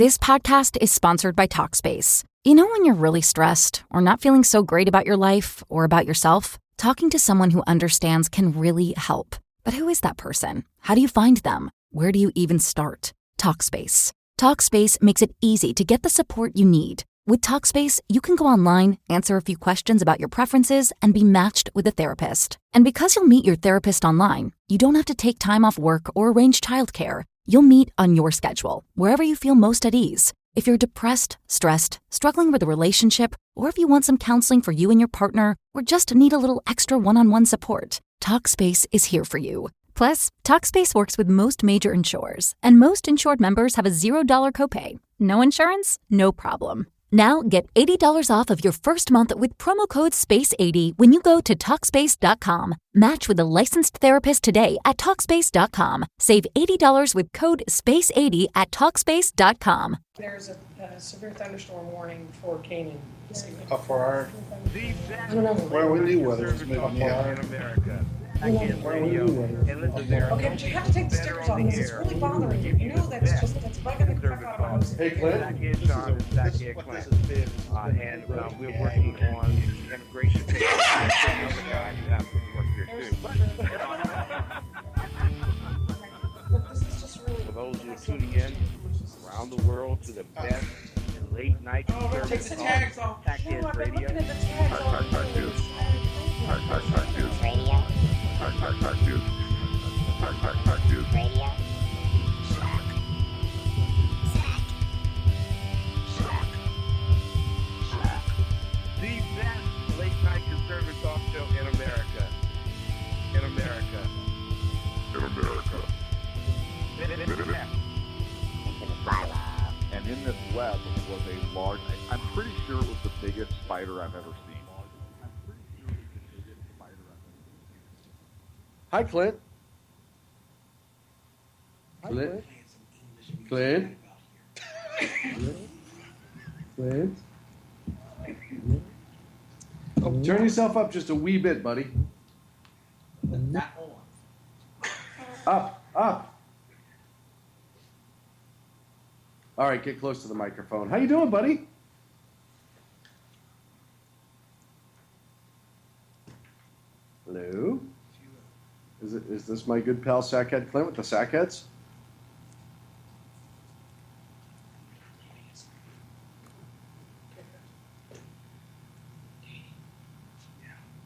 This podcast is sponsored by Talkspace. You know when you're really stressed or not feeling so great about your life or about yourself? Talking to someone who understands can really help. But who is that person? How do you find them? Where do you even start? Talkspace. Talkspace makes it easy to get the support you need. With Talkspace, you can go online, answer a few questions about your preferences, and be matched with a therapist. And because you'll meet your therapist online, you don't have to take time off work or arrange childcare. You'll meet on your schedule, wherever you feel most at ease. If you're depressed, stressed, struggling with a relationship, or if you want some counseling for you and your partner, or just need a little extra one-on-one support, Talkspace is here for you. Plus, Talkspace works with most major insurers, and most insured members have a $0 copay. No insurance? No problem. Now get $80 off of your first month with promo code SPACE80 when you go to Talkspace.com. Match with a licensed therapist today at Talkspace.com. Save $80 with code SPACE80 at Talkspace.com. There's a severe thunderstorm warning for Canaan. For our... I don't know. Where we do weather is maybe in America. Okay, but you have to take the stickers off because it's really bothering you. You know that's bugging the crap out of my house. Hey, Clint. And we're working on immigration. For those who are tuning in around the world to the best late night Take the tags off. Tackheads Radio. The best late night conservative talk show in America. In America. And in this web was a large, I'm pretty sure it was the biggest spider I've ever seen. Hi, Clint. Clint. Clint. Clint. Oh, turn yourself up just a wee bit, buddy. Up, up. All right, get close to the microphone. How you doing, buddy? Hello? Is this my good pal Sackhead Clint with the Sackheads?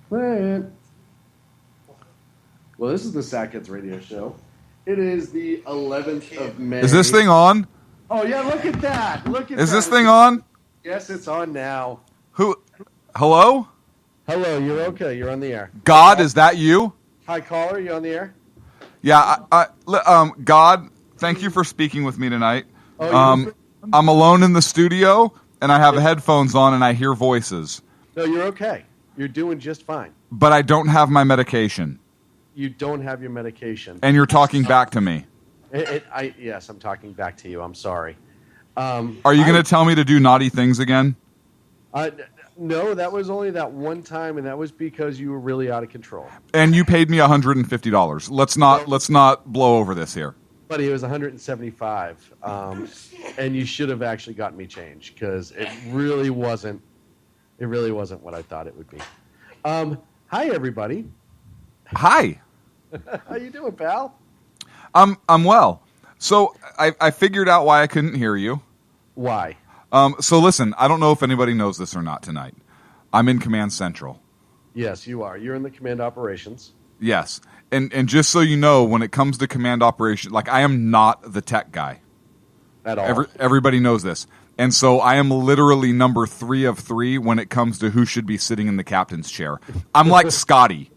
Clint. Well, this is the Sackheads radio show. It is the 11th of May. Is this thing on? Oh, yeah, look at that. Look at that. Is this thing on? Yes, it's on now. Who? Hello? Hello, you're okay. You're on the air. God, is that you? Hi, caller. You on the air? Yeah, God, thank you for speaking with me tonight. Oh, I'm alone in the studio, and I have headphones on, and I hear voices. No, you're okay. You're doing just fine. But I don't have my medication. You don't have your medication. And you're talking back to me. Yes, I'm talking back to you. I'm sorry. Are you going to tell me to do naughty things again? No, that was only that one time, and that was because you were really out of control. And you paid me $150. Let's not blow over this here. Buddy, it was $175, and you should have actually gotten me change because it really wasn't. It really wasn't what I thought it would be. Hi, everybody. Hi. How you doing, pal? I'm well. So I figured out why I couldn't hear you. Why? So listen, I don't know if anybody knows this or not tonight. I'm in Command Central. Yes, you are. You're in the command operations. Yes. And just so you know, when it comes to command operation, like I am not the tech guy. At all. Everybody knows this. And so I am literally number 3 of 3 when it comes to who should be sitting in the captain's chair. I'm like Scotty.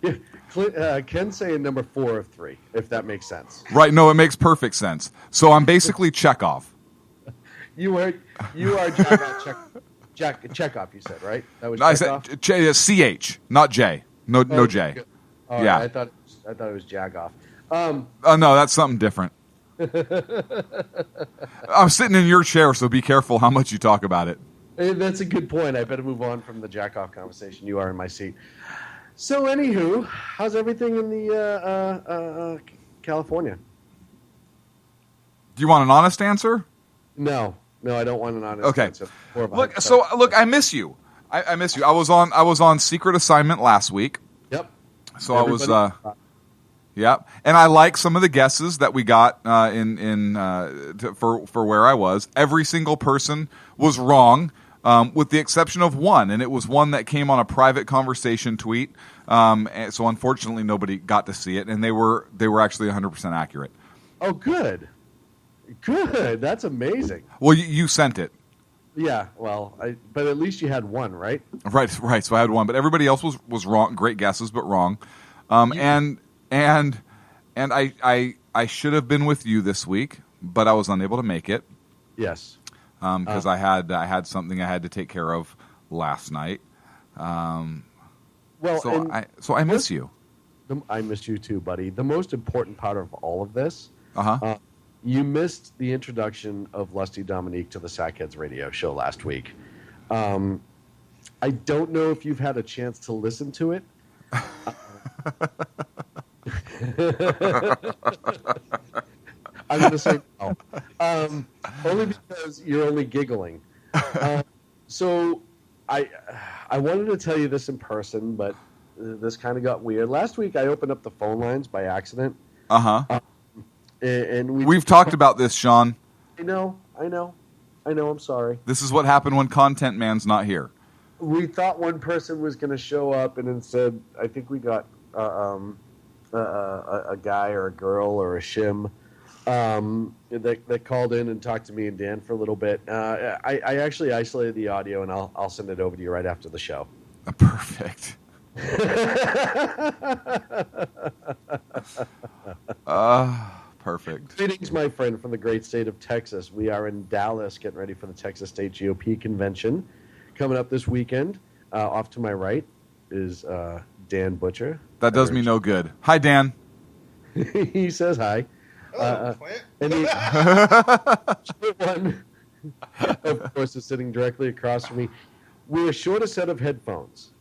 Yeah, Ken's saying number 4 of 3, if that makes sense. Right. No, it makes perfect sense. So I'm basically Chekhov. You are Chekhov, you said, right? That was I Chekhov? said CH, not J. No J. Oh, yeah. I thought it was Jagoff. Oh, no, that's something different. I'm sitting in your chair, so be careful how much you talk about it. That's a good point. I better move on from the jack-off conversation. You are in my seat. So, anywho, how's everything in the California? Do you want an honest answer? No, I don't want an honest Okay. answer. More of a Look, hypothetical. I miss you. I miss you. I was on secret assignment last week. Yep. So I was, Everybody- yeah, and I like some of the guesses that we got for where I was. Every single person was wrong, with the exception of one, and it was one that came on a private conversation tweet. And so unfortunately, nobody got to see it, and they were actually 100% accurate. Oh, good. That's amazing. Well, you sent it. Yeah. Well, but at least you had one, right? Right. So I had one, but everybody else was wrong. Great guesses, but wrong. And I should have been with you this week, but I was unable to make it Yes. because I had something I had to take care of last night. Well, So I miss you. I missed you too, buddy. The most important part of all of this, Uh-huh. You missed the introduction of Lusty Dominique to the Sackheads radio show last week. I don't know if you've had a chance to listen to it. I'm going to say no. Only because you're only giggling. So I wanted to tell you this in person, but this kind of got weird. Last week I opened up the phone lines by accident. Uh-huh. And We've talked about this, Sean. I know. I'm sorry. This is what happened when Content Man's not here. We thought one person was going to show up, and instead, I think we got a guy or a girl or a shim that called in and talked to me and Dan for a little bit. I actually isolated the audio, and I'll send it over to you right after the show. Perfect. Perfect. Greetings, my friend, from the great state of Texas. We are in Dallas getting ready for the Texas State GOP convention coming up this weekend. Off to my right is Dan Butcher. That does me no good. Hi, Dan. He says hi. Hello, Clint. And the short one, of course, is sitting directly across from me. We're short a set of headphones.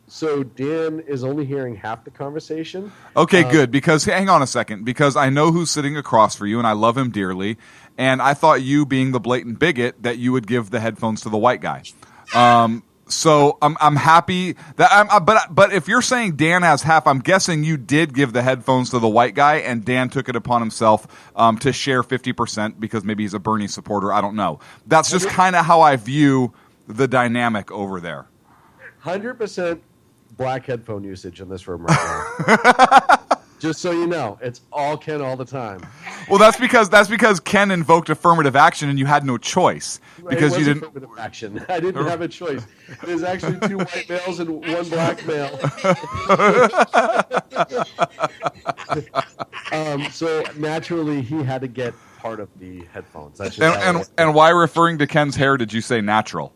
So Dan is only hearing half the conversation. Okay, good. Because hang on a second. Because I know who's sitting across for you, and I love him dearly. And I thought you, being the blatant bigot, that you would give the headphones to the white guy. So I'm happy that but if you're saying Dan has half, I'm guessing you did give the headphones to the white guy, and Dan took it upon himself to share 50% because maybe he's a Bernie supporter. I don't know. That's just kind of how I view the dynamic over there. 100% black headphone usage in this room right now. Just so you know, it's all Ken all the time. Well, that's because Ken invoked affirmative action, and you had no choice because It you was didn't. affirmative action. I didn't have a choice. There's actually 2 white males and 1 black male. So naturally, he had to get part of the headphones. That's just how it is. And why, referring to Ken's hair, did you say natural?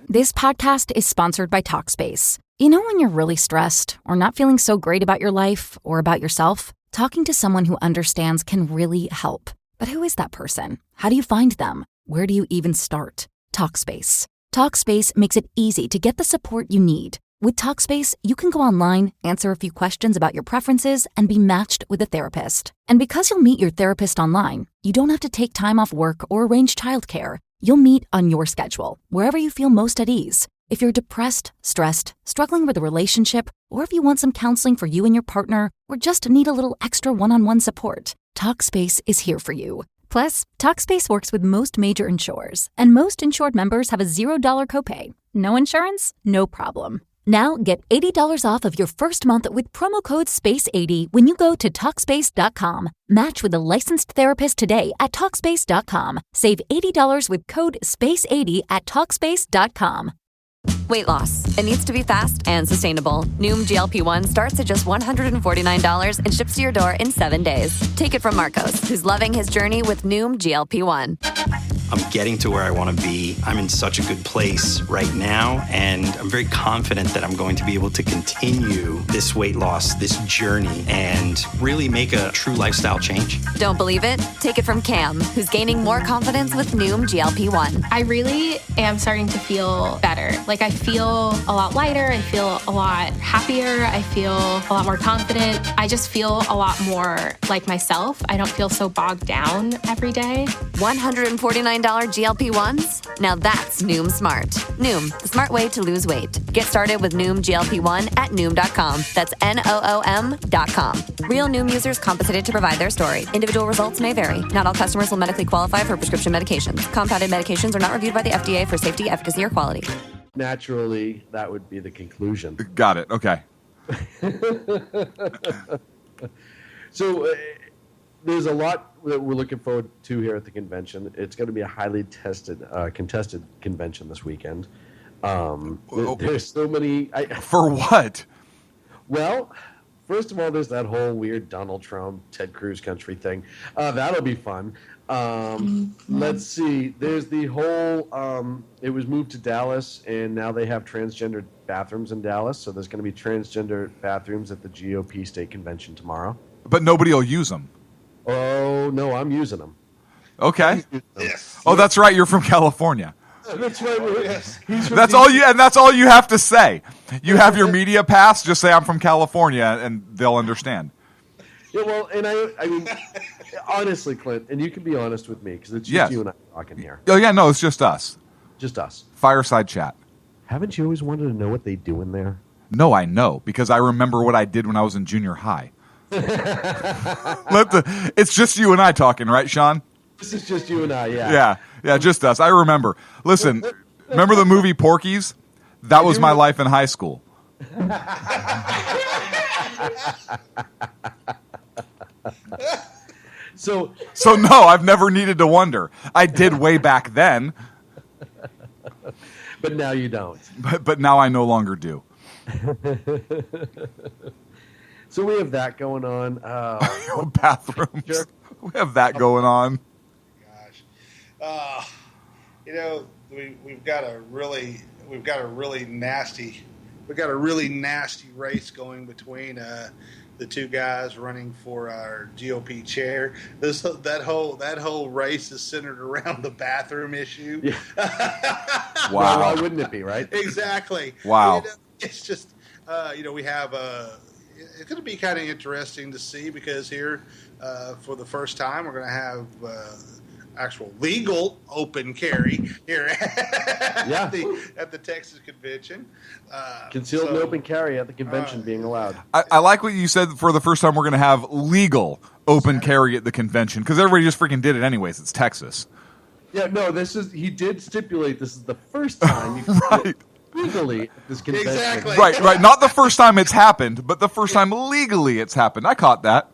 This podcast is sponsored by Talkspace. You know when you're really stressed or not feeling so great about your life or about yourself? Talking to someone who understands can really help. But who is that person? How do you find them? Where do you even start? Talkspace. Talkspace makes it easy to get the support you need. With Talkspace, you can go online, answer a few questions about your preferences, and be matched with a therapist. And because you'll meet your therapist online, you don't have to take time off work or arrange childcare. You'll meet on your schedule, wherever you feel most at ease. If you're depressed, stressed, struggling with a relationship, or if you want some counseling for you and your partner, or just need a little extra one-on-one support, Talkspace is here for you. Plus, Talkspace works with most major insurers, and most insured members have a $0 copay. No insurance? No problem. Now get $80 off of your first month with promo code SPACE80 when you go to Talkspace.com. Match with a licensed therapist today at Talkspace.com. Save $80 with code SPACE80 at Talkspace.com. Weight loss. It needs to be fast and sustainable. Noom GLP-1 starts at just $149 and ships to your door in 7 days. Take it from Marcos, who's loving his journey with Noom GLP-1. I'm getting to where I want to be. I'm in such a good place right now, and I'm very confident that I'm going to be able to continue this weight loss, this journey, and really make a true lifestyle change. Don't believe it? Take it from Cam, who's gaining more confidence with Noom GLP-1. I really am starting to feel better. Like, I feel a lot lighter. I feel a lot happier. I feel a lot more confident. I just feel a lot more like myself. I don't feel so bogged down every day. $149 GLP-1s? Now that's Noom Smart. Noom, the smart way to lose weight. Get started with Noom GLP-1 at Noom.com. That's Noom.com. Real Noom users compensated to provide their story. Individual results may vary. Not all customers will medically qualify for prescription medications. Compounded medications are not reviewed by the FDA for safety, efficacy, or quality. Naturally, that would be the conclusion. Got it. Okay. So there's a lot that we're looking forward to here at the convention. It's going to be a highly contested convention this weekend. There's so many. For what? Well, first of all, there's that whole weird Donald Trump, Ted Cruz country thing. That'll be fun. Let's see. There's the whole. It was moved to Dallas, and now they have transgender bathrooms in Dallas. So there's going to be transgender bathrooms at the GOP state convention tomorrow. But nobody will use them. Oh no, I'm using them. Okay. Yes. Oh, that's right. You're from California. That's right. That's all you, and that's all you have to say. You have your media pass. Just say I'm from California, and they'll understand. Yeah, well, and I mean, honestly, Clint, and you can be honest with me because it's just you and I talking here. Oh yeah, no, it's just us. Just us. Fireside chat. Haven't you always wanted to know what they do in there? No, I know because I remember what I did when I was in junior high. It's just you and I talking, right, Sean? This is just you and I, yeah. Yeah, just us. I remember. Listen, remember the movie Porky's? That was my life in high school. So no, I've never needed to wonder. I did way back then. But now you don't. But now I no longer do. So we have that going on. Bathrooms. Sure. We have that going on. Gosh, we've got a really nasty race going between the two guys running for our GOP chair. That whole race is centered around the bathroom issue. Yeah. Wow. Well, why wouldn't it be, right? Exactly. Wow. It's just we have it's going to be kind of interesting to see because here for the first time we're going to have actual legal open carry here at the Texas convention. Concealed and open carry at the convention being allowed. I like what you said. For the first time, we're going to have legal open carry at the convention because everybody just freaking did it anyways. It's Texas. Yeah, no, he did stipulate this is the first time you right. legally at this convention. Exactly. Right. Not the first time it's happened, but the first time legally it's happened. I caught that.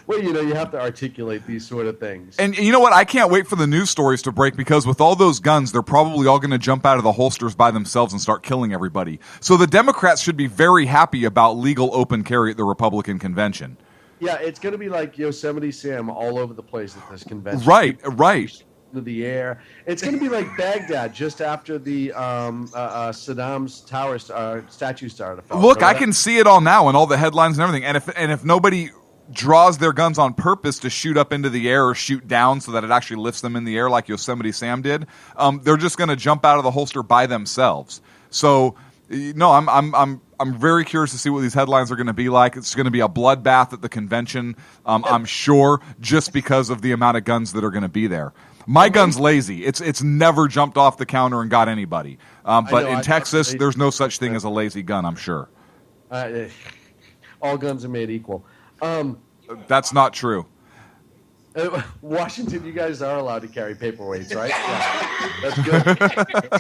Well, you have to articulate these sort of things. And you know what? I can't wait for the news stories to break because with all those guns, they're probably all going to jump out of the holsters by themselves and start killing everybody. So the Democrats should be very happy about legal open carry at the Republican convention. Yeah, it's going to be like Yosemite Sam all over the place at this convention. Right. Into the air. It's going to be like Baghdad just after the Saddam's tower statue started to fall. Look, I can see it all now and all the headlines and everything. And if nobody draws their guns on purpose to shoot up into the air or shoot down so that it actually lifts them in the air like Yosemite Sam did, they're just going to jump out of the holster by themselves. So, no, I'm very curious to see what these headlines are going to be like. It's going to be a bloodbath at the convention, I'm sure, just because of the amount of guns that are going to be there. My gun's lazy. It's never jumped off the counter and got anybody. But in Texas, there's no such thing as a lazy gun, I'm sure. All guns are made equal. That's not true. Washington, you guys are allowed to carry paperweights, right? Yeah. That's good.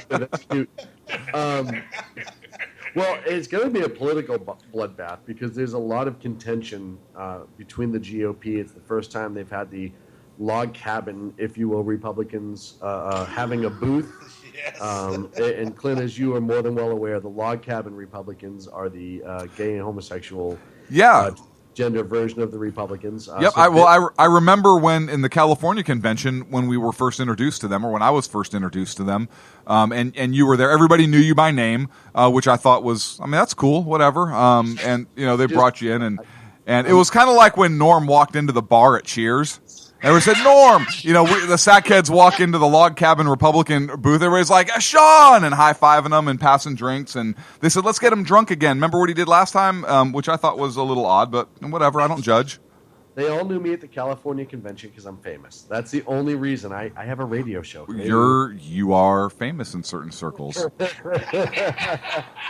That's cute. Well, it's going to be a political bloodbath because there's a lot of contention between the GOP. It's the first time they've had the log cabin, if you will, Republicans having a booth. Yes. And Clint, as you are more than well aware, the log cabin Republicans are the gay and homosexual gender version of the Republicans. Yep. I remember when in the California convention when we were first introduced to them, or when I was first introduced to them, and you were there. Everybody knew you by name, which I thought was, I mean, that's cool. Whatever. And they brought you in, and it was kind of like when Norm walked into the bar at Cheers. Everyone said, Norm! The sackheads walk into the Log Cabin Republican booth. Everybody's like, Sean! And high-fiving them and passing drinks. And they said, let's get him drunk again. Remember what he did last time? Which I thought was a little odd, but whatever. I don't judge. They all knew me at the California convention because I'm famous. That's the only reason. I have a radio show. You are famous in certain circles.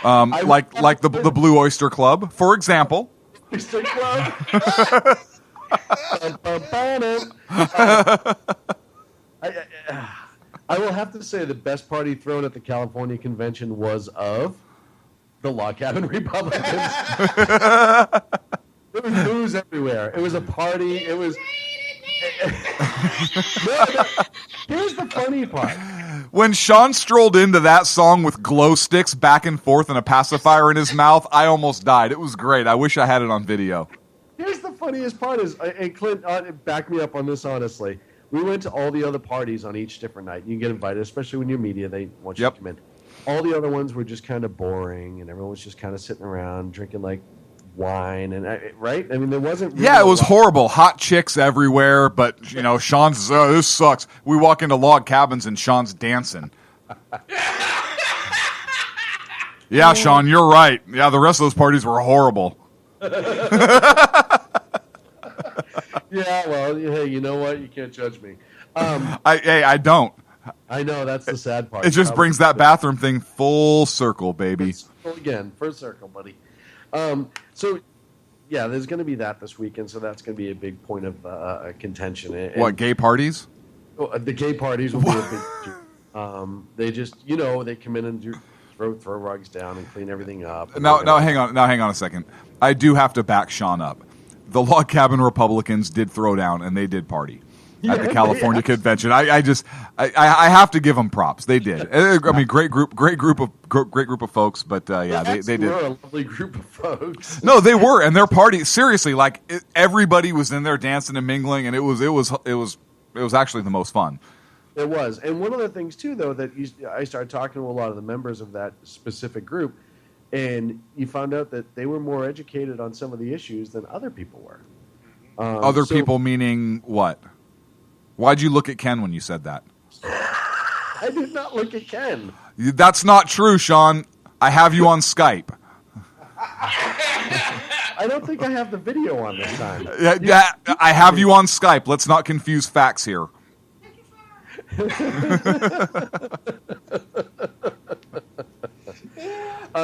Like the Blue Oyster Club, for example. Oyster Club? I will have to say the best party thrown at the California convention was of the Log Cabin Republicans. There was booze everywhere. It was a party. It was. Here's the funny part. When Sean strolled into that song with glow sticks back and forth and a pacifier in his mouth, I almost died. It was great. I wish I had it on video. Here's the funniest part is, and Clint, back me up on this honestly. We went to all the other parties on each different night. You get invited, especially when you're media. They want you to come in. All the other ones were just kind of boring, and everyone was just kind of sitting around drinking like wine, and right? I mean, there wasn't. Really it was horrible. Hot chicks everywhere, but Sean's this sucks. We walk into log cabins and Sean's dancing. Yeah, Sean, you're right. Yeah, the rest of those parties were horrible. Yeah, well, hey, you know what? You can't judge me. I don't. I know, that's the sad part. It just brings that bathroom thing full circle, baby. First circle, buddy. So, yeah, there's going to be that this weekend, so that's going to be a big point of contention. What, gay parties? The gay parties will be a big. They just, they come in and throw rugs down and clean everything up. Now, hang on a second. I do have to back Sean up. The Log Cabin Republicans did throw down, and they did party at the California convention. I have to give them props. They did. I mean, great group of folks. But they did. We're a lovely group of folks. No, they were, and their party. Seriously, everybody was in there dancing and mingling, and it was actually the most fun. It was, and one of the things too, though, that I started talking to a lot of the members of that specific group. And you found out that they were more educated on some of the issues than other people were. Other people meaning what? Why'd you look at Ken when you said that? I did not look at Ken. That's not true, Sean. I have you on Skype. I don't think I have the video on this time. Yeah, I have you on Skype. Let's not confuse facts here.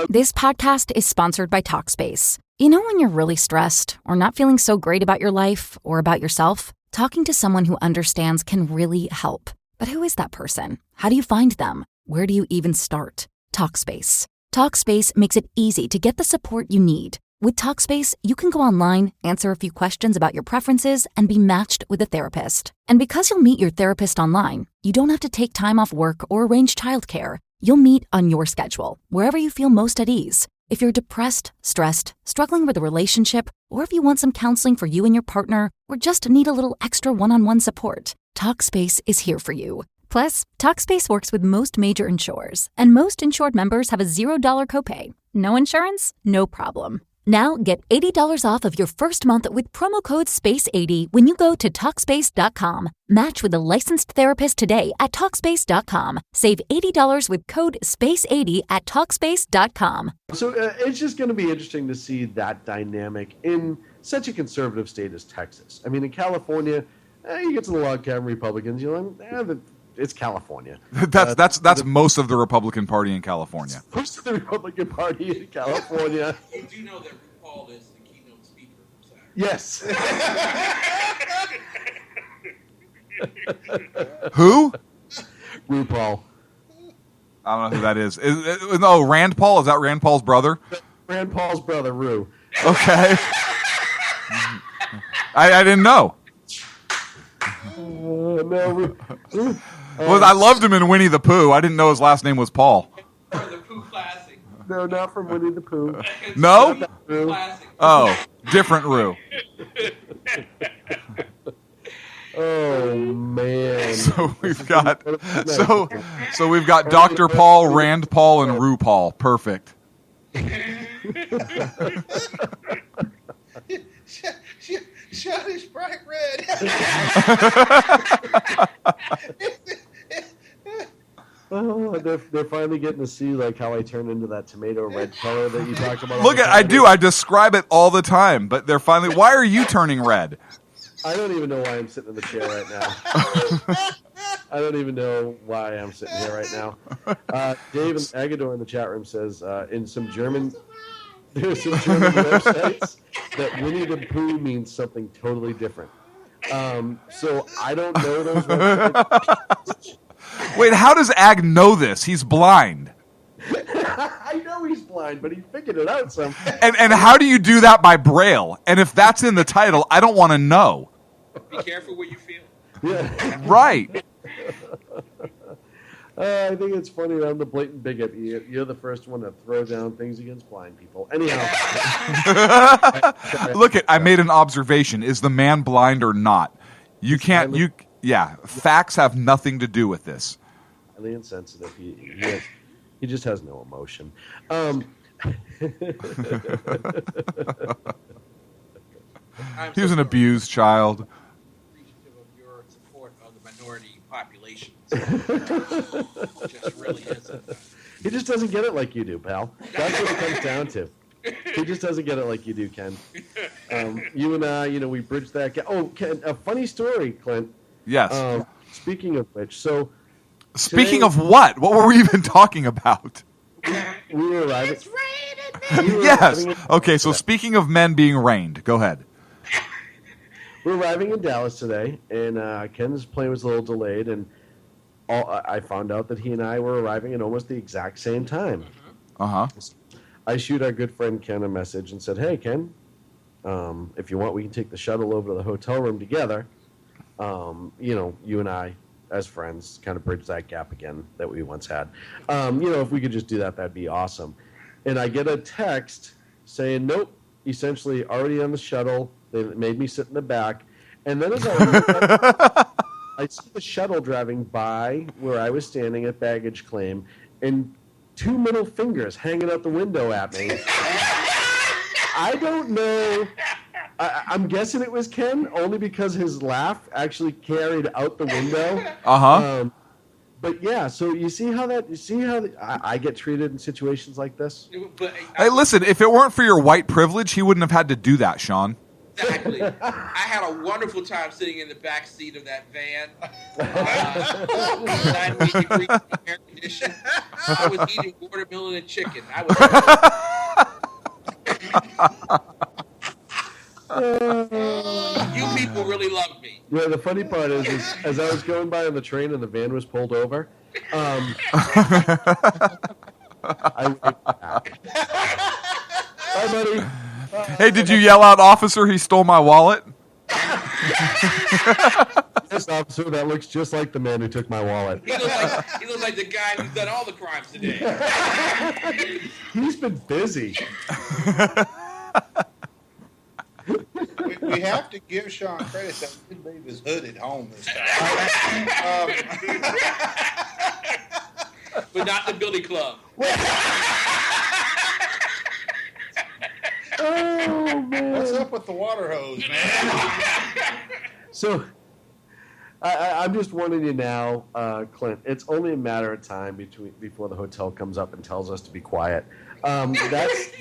This podcast is sponsored by Talkspace. When you're really stressed or not feeling so great about your life or about yourself, talking to someone who understands can really help. But who is that person? How do you find them? Where do you even start? Talkspace. Talkspace makes it easy to get the support you need. With Talkspace, you can go online, answer a few questions about your preferences, and be matched with a therapist. And because you'll meet your therapist online, you don't have to take time off work or arrange childcare. You'll meet on your schedule, wherever you feel most at ease. If you're depressed, stressed, struggling with a relationship, or if you want some counseling for you and your partner, or just need a little extra one-on-one support, Talkspace is here for you. Plus, Talkspace works with most major insurers, and most insured members have a $0 copay. No insurance? No problem. Now get $80 off of your first month with promo code SPACE80 when you go to Talkspace.com. Match with a licensed therapist today at Talkspace.com. Save $80 with code SPACE80 at Talkspace.com. So it's just going to be interesting to see that dynamic in such a conservative state as Texas. I mean, in California, you get to the Log Cabin Republicans, it's California. That's most of the Republican Party in California. Most of the Republican Party in California. You do know that RuPaul is the keynote speaker for Saturday. Yes. Who? RuPaul. I don't know who that is. Rand Paul? Is that Rand Paul's brother? Rand Paul's brother, Ru. Okay. I didn't know. I loved him in Winnie the Pooh. I didn't know his last name was Paul. Or the Pooh Classic. No, not from Winnie the Pooh. No? Not that Roo. Classic. Oh, different Roo. Oh man. So we've got so we've got Dr. Paul, Rand Paul, and Roo Paul. Perfect. Shot is bright red. Oh, they're finally getting to see like how I turn into that tomato red color that you talked about. Look, I do. I describe it all the time, but they're finally. Why are you turning red? I don't even know why I'm sitting in the chair right now. I don't even know why I'm sitting here right now. Dave Agador in the chat room says there's some German websites that Winnie the Pooh means something totally different. So I don't know those websites. Wait, how does Ag know this? He's blind. I know he's blind, but he figured it out somehow. And how do you do that by Braille? And if that's in the title, I don't want to know. Be careful what you feel. Yeah. Right. I think it's funny that I'm the blatant bigot. You're the first one to throw down things against blind people. Anyhow. Look, I made an observation. Is the man blind or not? You can't. Yeah. Facts have nothing to do with this. Highly insensitive. He just has no emotion. He was an abused child. Appreciative of your support of the minority population. It just really isn't. He just doesn't get it like you do, pal. That's what it comes down to. He just doesn't get it like you do, Ken. You and I, we bridged that gap. Oh, Ken, a funny story, Clint. Yes. Speaking of which, Speaking of what? What were we even talking about? We were arriving. Yes. Okay, so speaking of men being rained, go ahead. We're arriving in Dallas today, and Ken's plane was a little delayed, and I found out that he and I were arriving at almost the exact same time. Uh-huh. I shoot our good friend Ken a message and said, "Hey, Ken, if you want, we can take the shuttle over to the hotel room together. You and I, as friends, kind of bridge that gap again that we once had. If we could just do that, that'd be awesome." And I get a text saying, "Nope, essentially already on the shuttle. They made me sit in the back." And then as I look up, I see the shuttle driving by where I was standing at baggage claim, and 2 middle fingers hanging out the window at me. I don't know. I'm guessing it was Ken, only because his laugh actually carried out the window. Uh-huh. But yeah, so you see how I get treated in situations like this? Hey, listen, if it weren't for your white privilege, he wouldn't have had to do that, Sean. Exactly. I had a wonderful time sitting in the back seat of that van. 98 degrees air conditioning. I was eating watermelon and chicken. You people really love me. Yeah, the funny part is as I was going by on the train and the van was pulled over, I waved back. Hi, buddy. Hey, did you yell out, "Officer, he stole my wallet"? This officer, that looks just like the man who took my wallet. He looks like the guy who's done all the crimes today. He's been busy. We have to give Sean credit that he did leave his hood at home this time. But not the Billy Club. Oh, man. What's up with the water hose, man? So, I'm just warning you now, Clint. It's only a matter of time before the hotel comes up and tells us to be quiet. That's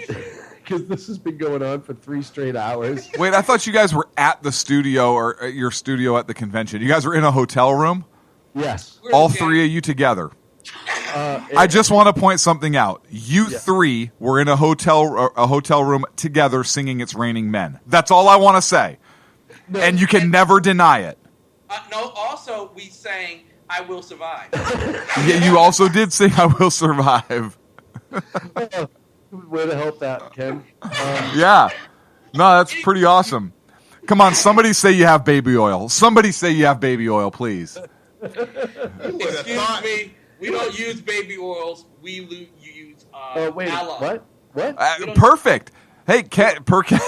because this has been going on for 3 straight hours. Wait, I thought you guys were at the studio or at your studio at the convention. You guys were in a hotel room? Yes. All 3 of you together. I just want to point something out. You 3 were in a hotel room together singing "It's Raining Men." That's all I want to say. No, and you can never deny it. No, also we sang "I Will Survive." Yeah, you also did sing "I Will Survive." Way to help that, Ken. Yeah. No, that's pretty awesome. Come on, somebody say you have baby oil. Somebody say you have baby oil, please. Excuse me. We don't use baby oils. We use Oh wait, Aloe. what? Perfect. Hey, Ken, per Ken.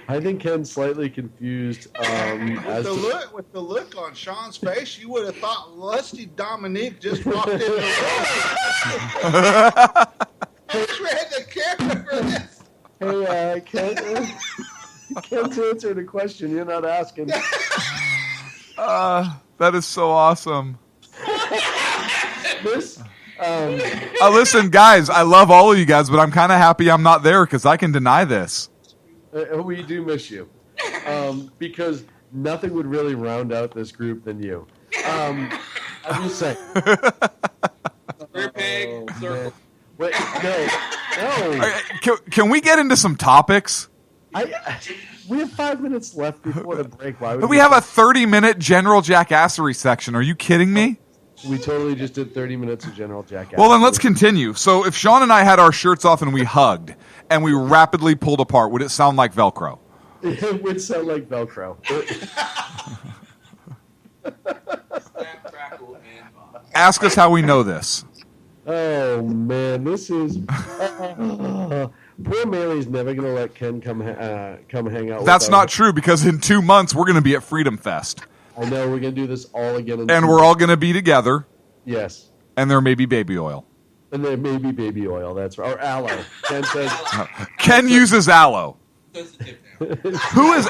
I think Ken's slightly confused. With the look on Sean's face, you would have thought Lusty Dominique just walked in the room. Who's read the camera for this? Hey, Ken. Ken's answering a question you're not asking. That is so awesome. This. Listen, guys, I love all of you guys, but I'm kind of happy I'm not there because I can deny this. We do miss you, because nothing would really round out this group than you. I'm just saying. Square peg, circle. Wait, no. Can we get into some topics? We have 5 minutes left before the break. Why would we have a 30-minute general jackassery section? Are you kidding me? We totally just did 30 minutes of general jackassery. Well, then let's continue. So if Sean and I had our shirts off and we hugged and we rapidly pulled apart, would it sound like Velcro? It would sound like Velcro. Ask us how we know this. Oh, man. This is... poor Mary's never going to let Ken come hang out That's with not true, because in 2 months, we're going to be at Freedom Fest. I know. We're going to do this all again. And we're all going to be together. Yes. And there may be baby oil. And there may be baby oil. That's right. Or aloe. Ken says... Ken uses aloe. Who is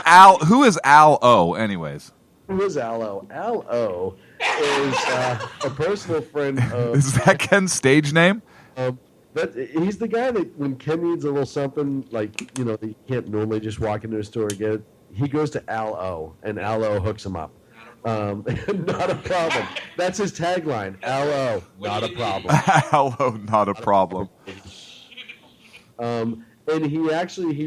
Al-O, anyways? Who is Al-O? Al-O is a personal friend of... Is that Ken's stage name? He's the guy that when Ken needs a little something, like, you know, that you can't normally just walk into a store and get it, he goes to Al-O, and Al-O hooks him up. Not a problem. That's his tagline. Al-O, not a problem. Al-O, not a problem. And he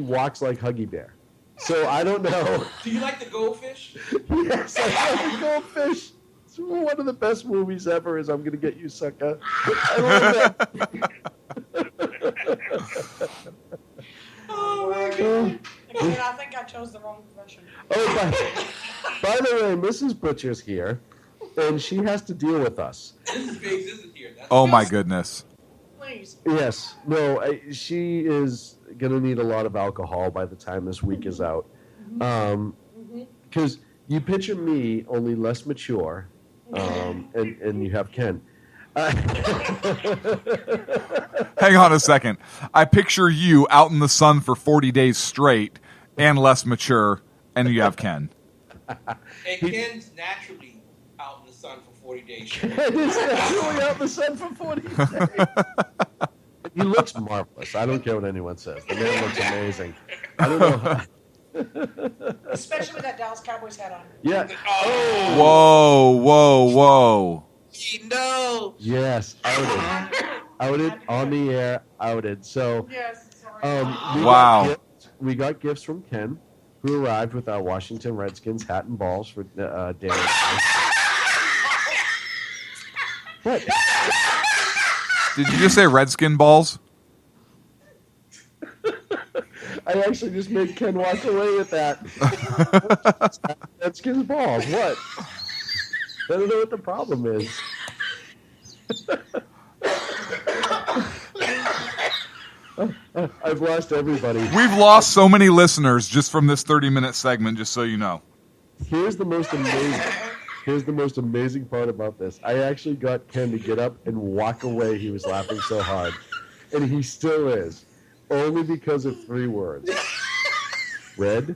walks like Huggy Bear. So I don't know. Do you like the goldfish? Yes, I love the goldfish. It's one of the best movies ever is I'm Gonna Get You, Sucker. I love that. Oh my god. I think I chose the wrong profession. Oh, by the way, Mrs. Butcher's here, and she has to deal with us. Mrs. Biggs isn't here. Oh my goodness. Please. Yes. No, she is going to need a lot of alcohol by the time this week is out. Because you picture me, only less mature, and you have Ken. Hang on a second. I picture you out in the sun for 40 days straight and less mature, and you have Ken. And Ken's naturally out in the sun for 40 days. Ken is naturally out in the sun for 40 days. He looks marvelous. I don't care what anyone says. The man looks amazing. I don't know how... Especially with that Dallas Cowboys hat on. Yeah. Oh. Whoa. No. Yes, outed on the air, outed. So, yes, sorry. Wow. We got gifts from Ken, who arrived with our Washington Redskins hat and balls for Dan. What? Did you just say Redskin balls? I actually just made Ken walk away with that. Redskins balls. What? I don't know what the problem is. I've lost everybody. We've lost so many listeners just from this 30-minute segment, just so you know. Here's the most amazing part about this. I actually got Ken to get up and walk away. He was laughing so hard. And he still is. Only because of 3 words. Red,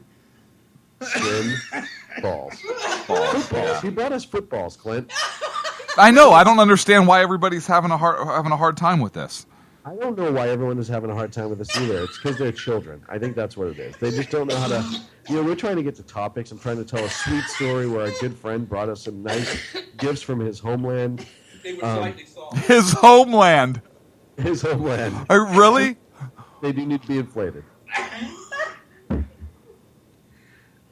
skin, balls. Footballs. Yeah. He brought us footballs, Clint. I know. I don't understand why everybody's having a hard time with this. I don't know why everyone is having a hard time with this either. It's because they're children. I think that's what it is. They just don't know how to... we're trying to get to topics. I'm trying to tell a sweet story where our good friend brought us some nice gifts from his homeland. His homeland? His homeland. Really? They do need to be inflated.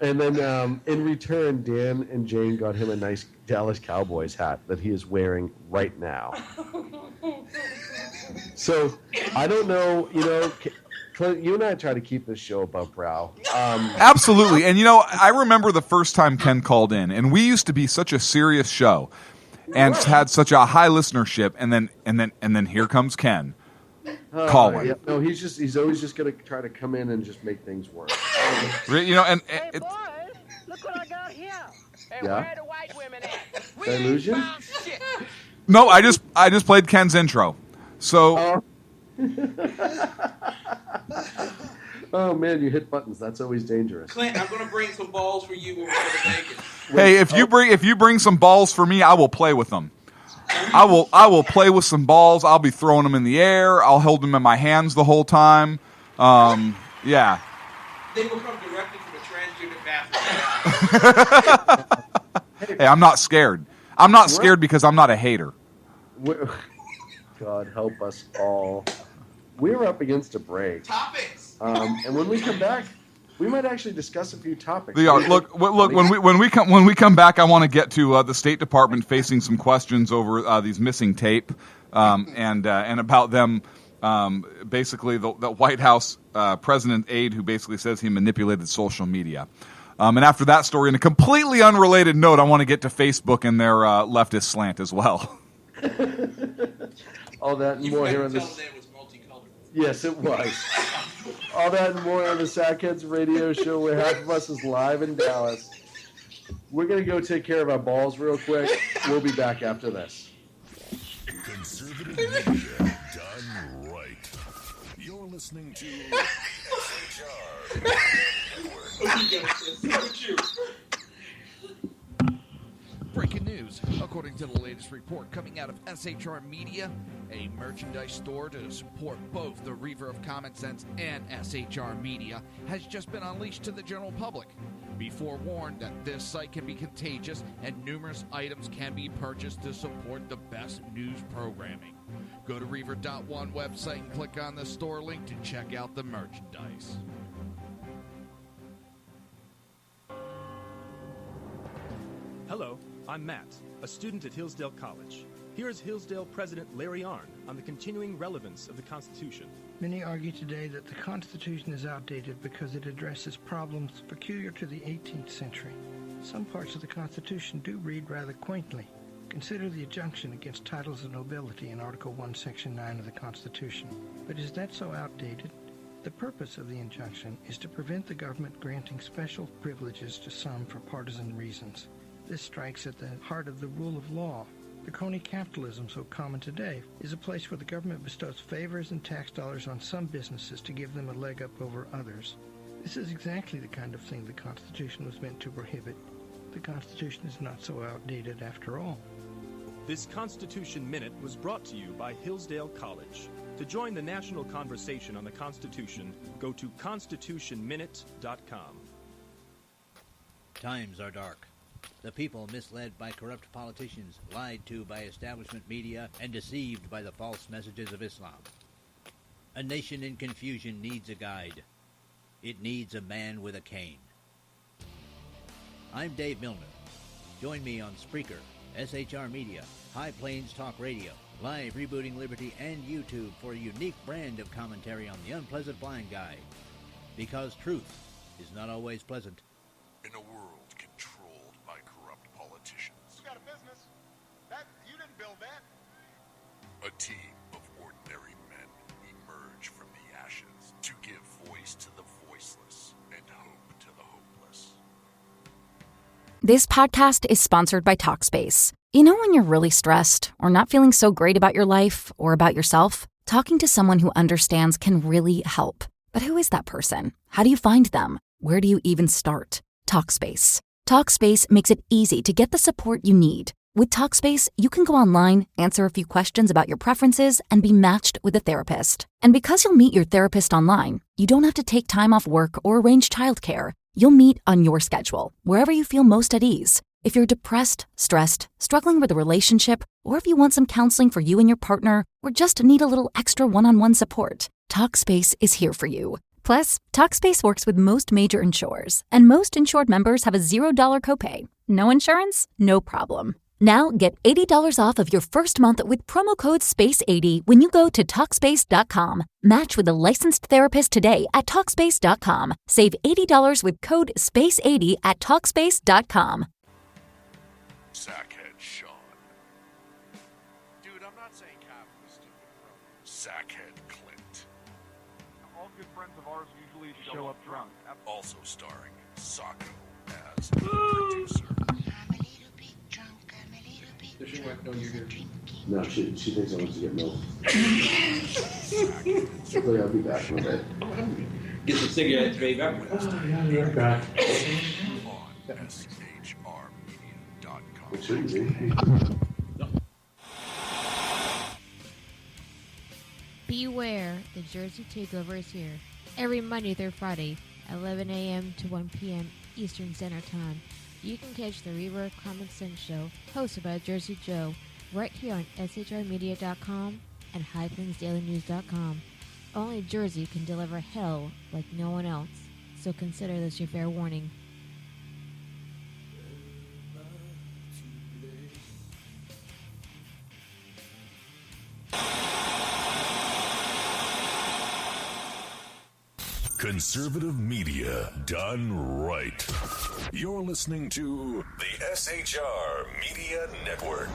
And then in return, Dan and Jane got him a nice Dallas Cowboys hat that he is wearing right now. So, I don't know, Clint, you and I try to keep this show above brow. Absolutely. And, I remember the first time Ken called in, and we used to be such a serious show. and had such a high listenership, and then here comes Ken calling. Yeah, no, he's always just gonna try to come in and just make things work. You know, and Hey, boys, look what I got here. Hey, Yeah? where the white women at? Did I lose you? Shit. no, I just played Ken's intro. So Oh man, you hit buttons. That's always dangerous. Clint, I'm going to bring some balls for you when we go to Vegas. hey, if you bring some balls for me, I will play with them. I will play with some balls. I'll be throwing them in the air. I'll hold them in my hands the whole time. Yeah. They will come directly from a transgender bathroom. Hey, I'm not scared. I'm not scared because I'm not a hater. God help us all. We're up against a break. Topics. And when we come back, we might actually discuss a few topics. Look. When we come back, I want to get to the State Department facing some questions over these missing tape, and about them. Basically, the White House president aide who basically says he manipulated social media. And after that story, in a completely unrelated note, I want to get to Facebook and their leftist slant as well. All that and more here on this. Yes, it was. All that and more on the Sackheads radio show where half of us is live in Dallas. We're going to go take care of our balls real quick. We'll be back after this. Conservative media done right. You're listening to Breaking news. According to the latest report coming out of SHR Media, a merchandise store to support both the Reaver of Common Sense and SHR Media has just been unleashed to the general public. Be forewarned that this site can be contagious and numerous items can be purchased to support the best news programming. Go to Reaver.one website and click on the store link to check out the merchandise. Hello, I'm Matt, a student at Hillsdale College. Here is Hillsdale President Larry Arnn on the continuing relevance of the Constitution. Many argue today that the Constitution is outdated because it addresses problems peculiar to the 18th century. Some parts of the Constitution do read rather quaintly. Consider the injunction against titles of nobility in Article 1, Section 9 of the Constitution. But is that so outdated? The purpose of the injunction is to prevent the government granting special privileges to some for partisan reasons. This strikes at the heart of the rule of law. The crony capitalism so common today is a place where the government bestows favors and tax dollars on some businesses to give them a leg up over others. This is exactly the kind of thing the Constitution was meant to prohibit. The Constitution is not so outdated after all. This Constitution Minute was brought to you by Hillsdale College. To join the national conversation on the Constitution, go to constitutionminute.com. Times are dark. The people misled by corrupt politicians, lied to by establishment media, and deceived by the false messages of Islam. A nation in confusion needs a guide. It needs a man with a cane. I'm Dave Milner. Join me on Spreaker, SHR Media, High Plains Talk Radio, Live Rebooting Liberty, and YouTube for a unique brand of commentary on the unpleasant blind guy. Because truth is not always pleasant. In a world controlled by corrupt politicians. You got a business. You didn't build that. A team of ordinary men emerge from the ashes to give voice to the voiceless and hope to the hopeless. This podcast is sponsored by Talkspace. You know when you're really stressed or not feeling so great about your life or about yourself? Talking to someone who understands can really help. But who is that person? How do you find them? Where do you even start? Talkspace. Talkspace makes it easy to get the support you need. With Talkspace, you can go online, answer a few questions about your preferences, and be matched with a therapist. And because you'll meet your therapist online, you don't have to take time off work or arrange childcare. You'll meet on your schedule, wherever you feel most at ease. If you're depressed, stressed, struggling with a relationship, or if you want some counseling for you and your partner, or just need a little extra one-on-one support, Talkspace is here for you. Plus, Talkspace works with most major insurers, and most insured members have a $0 copay. No insurance? No problem. Now get $80 off of your first month with promo code SPACE80 when you go to Talkspace.com. Match with a licensed therapist today at Talkspace.com. Save $80 with code SPACE80 at Talkspace.com. Sackhead Sean show up drunk. Also starring Sako as producer. Does she want to know you're here? No, she thinks I want to get milk. I'll be back in a bit. Get the cigarettes, babe. You're back. On SHRmedia.com. It shouldn't be. Beware, the Jersey Takeover is here. Every Monday through Friday, 11 a.m. to 1 p.m. Eastern Standard Time. You can catch the Reaver of Common Sense show, hosted by Jersey Joe, right here on SHRmedia.com and HighPlainsDailyNews.com. Only Jersey can deliver hell like no one else, so consider this your fair warning. Conservative media done right. You're listening to the SHR Media Network.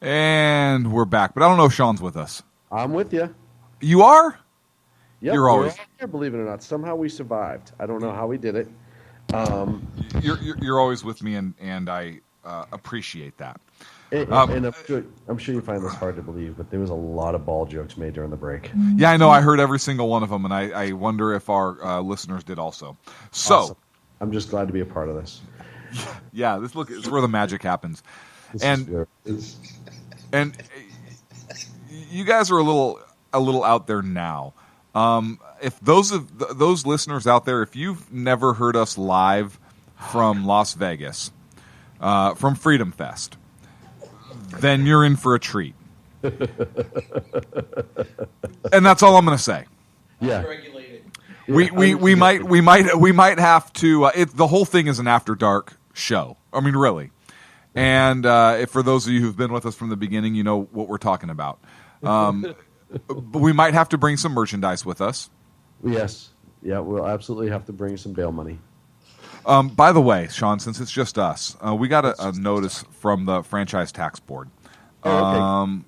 And we're back, but I don't know if Sean's with us. I'm with you. You are? Yep, You're always here, believe it or not. Somehow we survived. I don't know how we did it. You're always with me, and I appreciate that. And I'm sure you find this hard to believe, but there was a lot of ball jokes made during the break. Yeah, I know. I heard every single one of them, and I wonder if our listeners did also. So, awesome. I'm just glad to be a part of this. Yeah, this is where the magic happens. And you guys are a little out there now. If those listeners out there, if you've never heard us live from Las Vegas, from Freedom Fest, then you're in for a treat. And that's all I'm going to say. Yeah. We might have to. The whole thing is an after dark show. I mean, really. And if for those of you who've been with us from the beginning, you know what we're talking about. But we might have to bring some merchandise with us. Yes. Yeah, we'll absolutely have to bring some bail money. By the way, Sean, since it's just us, we got a notice from the Franchise Tax Board. Okay.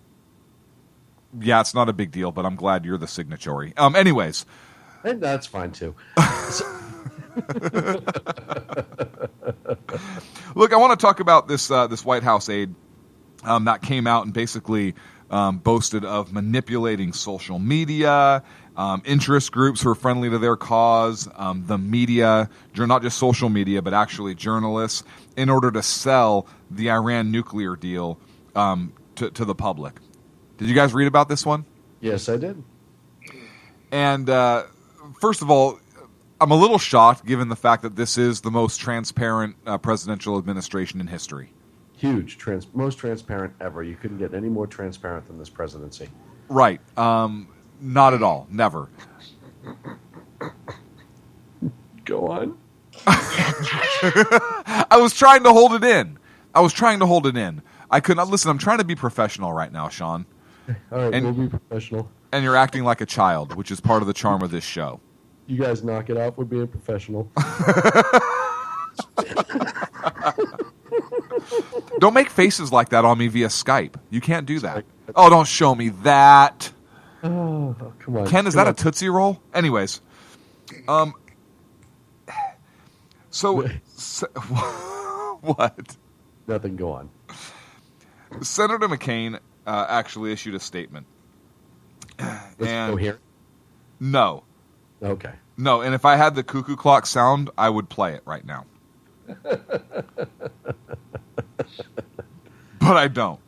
Yeah, it's not a big deal, but I'm glad you're the signatory. Anyways. And that's fine, too. Look, I want to talk about this White House aide that came out and basically boasted of manipulating social media, interest groups who are friendly to their cause, the media, not just social media, but actually journalists, in order to sell the Iran nuclear deal to the public. Did you guys read about this one? Yes, I did. And first of all, I'm a little shocked given the fact that this is the most transparent presidential administration in history. Huge. Most transparent ever. You couldn't get any more transparent than this presidency. Right. Not at all. Never. Go on. I was trying to hold it in. I could not. Listen, I'm trying to be professional right now, Sean. All right, we'll be professional. And you're acting like a child, which is part of the charm of this show. You guys knock it off. We're being professional. Don't make faces like that on me via Skype. You can't do that. Oh, don't show me that. Oh, come on. Ken, is that a Tootsie Roll? Anyways. So what? Nothing, go on. Senator McCain actually issued a statement. Let's go here? No. Okay. No, and if I had the cuckoo clock sound, I would play it right now. But I don't.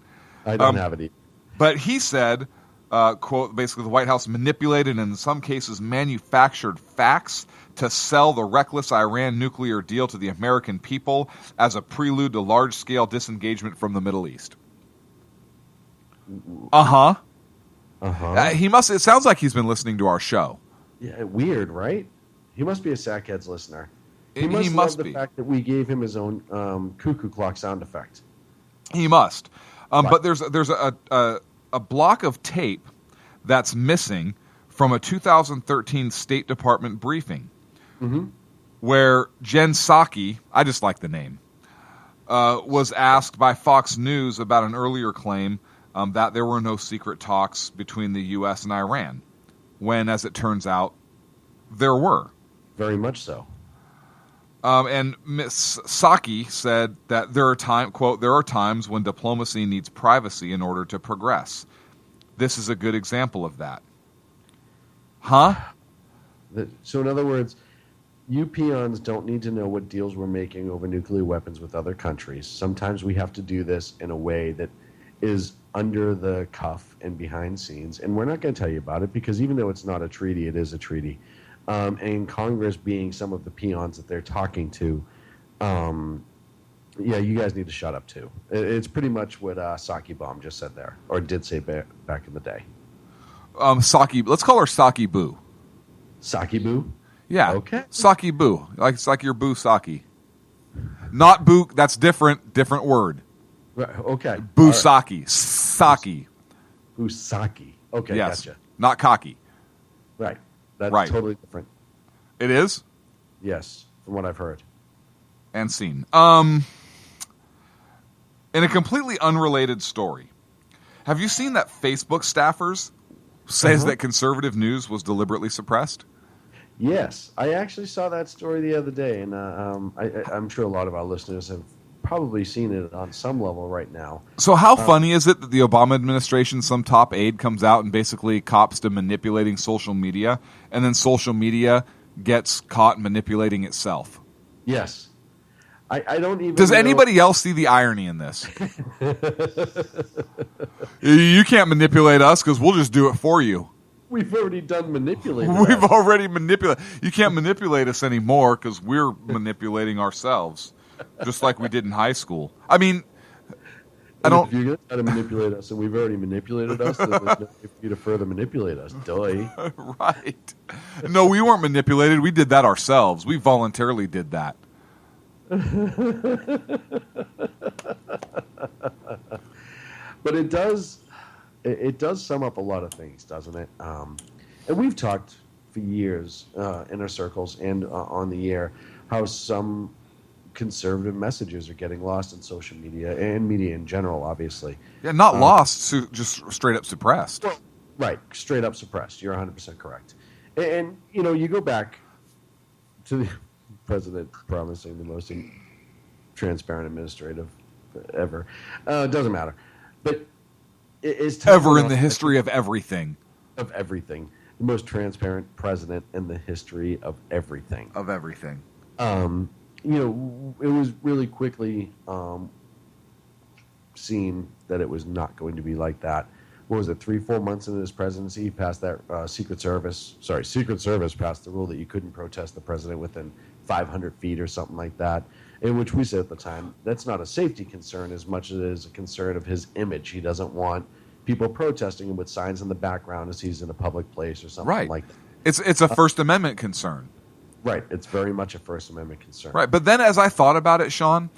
I don't have it either. But he said, quote, basically the White House manipulated and in some cases manufactured facts to sell the reckless Iran nuclear deal to the American people as a prelude to large-scale disengagement from the Middle East. Uh-huh. Uh-huh. It sounds like he's been listening to our show. Yeah, weird, right? He must be a Sackheads listener. He must love the be. fact that we gave him his own cuckoo clock sound effect. He must. But there's a block of tape that's missing from a 2013 State Department briefing where Jen Psaki, I just like the name, was asked by Fox News about an earlier claim that there were no secret talks between the U.S. and Iran, when, as it turns out, there were. Very much so. And Ms. Psaki said that there are quote, there are times when diplomacy needs privacy in order to progress. This is a good example of that. Huh? So in other words, you peons don't need to know what deals we're making over nuclear weapons with other countries. Sometimes we have to do this in a way that is under the cuff and behind scenes. And we're not going to tell you about it because even though it's not a treaty, it is a treaty. And Congress being some of the peons that they're talking to, yeah, you guys need to shut up too. It's pretty much what Psaki Bomb just said there, or did say back in the day. Psaki, let's call her Psaki Boo. Psaki Boo? Yeah. Okay. Psaki Boo. Like it's like your Boo Psaki. Not Boo, that's different word. Right, okay. Boo Right. Psaki. Psaki. Boo Psaki. Okay, yes. gotcha. Not cocky. Right. That's Right. totally different. It is? Yes, from what I've heard. And seen. In a completely unrelated story, have you seen that Facebook staffers says that conservative news was deliberately suppressed? Yes, I actually saw that story the other day, and I'm sure a lot of our listeners have probably seen it on some level right now. So how funny is it that the Obama administration, some top aide comes out and basically cops to manipulating social media, and then social media gets caught manipulating itself? Yes. I don't even Does know... anybody else see the irony in this? You can't manipulate us because we'll just do it for you. We've already done manipulating. We've already manipulated. You can't manipulate us anymore because we're manipulating ourselves, just like we did in high school. I mean, I don't. If you're going to try to manipulate us, and we've already manipulated us, then there's no way for you to further manipulate us. Duh. Right. No, we weren't manipulated. We did that ourselves. We voluntarily did that. But it does sum up a lot of things, doesn't it? And we've talked for years in our circles and on the air how some conservative messages are getting lost in social media and media in general, obviously. Yeah, not lost, just straight up suppressed. Well, right, straight up suppressed. You're 100% correct. And you go back to the president promising the most transparent administrative ever. Doesn't matter. But it's ever in the history of everything. Of everything. The most transparent president in the history of everything. Of everything. It was really quickly seen that it was not going to be like that. What was it, 3-4 months into his presidency, he passed that Secret Service passed the rule that you couldn't protest the president within 500 feet or something like that, in which we said at the time, that's not a safety concern as much as it is a concern of his image. He doesn't want people protesting him with signs in the background as he's in a public place or something like that. It's a First Amendment concern. Right. It's very much a First Amendment concern. Right. But then as I thought about it, Sean,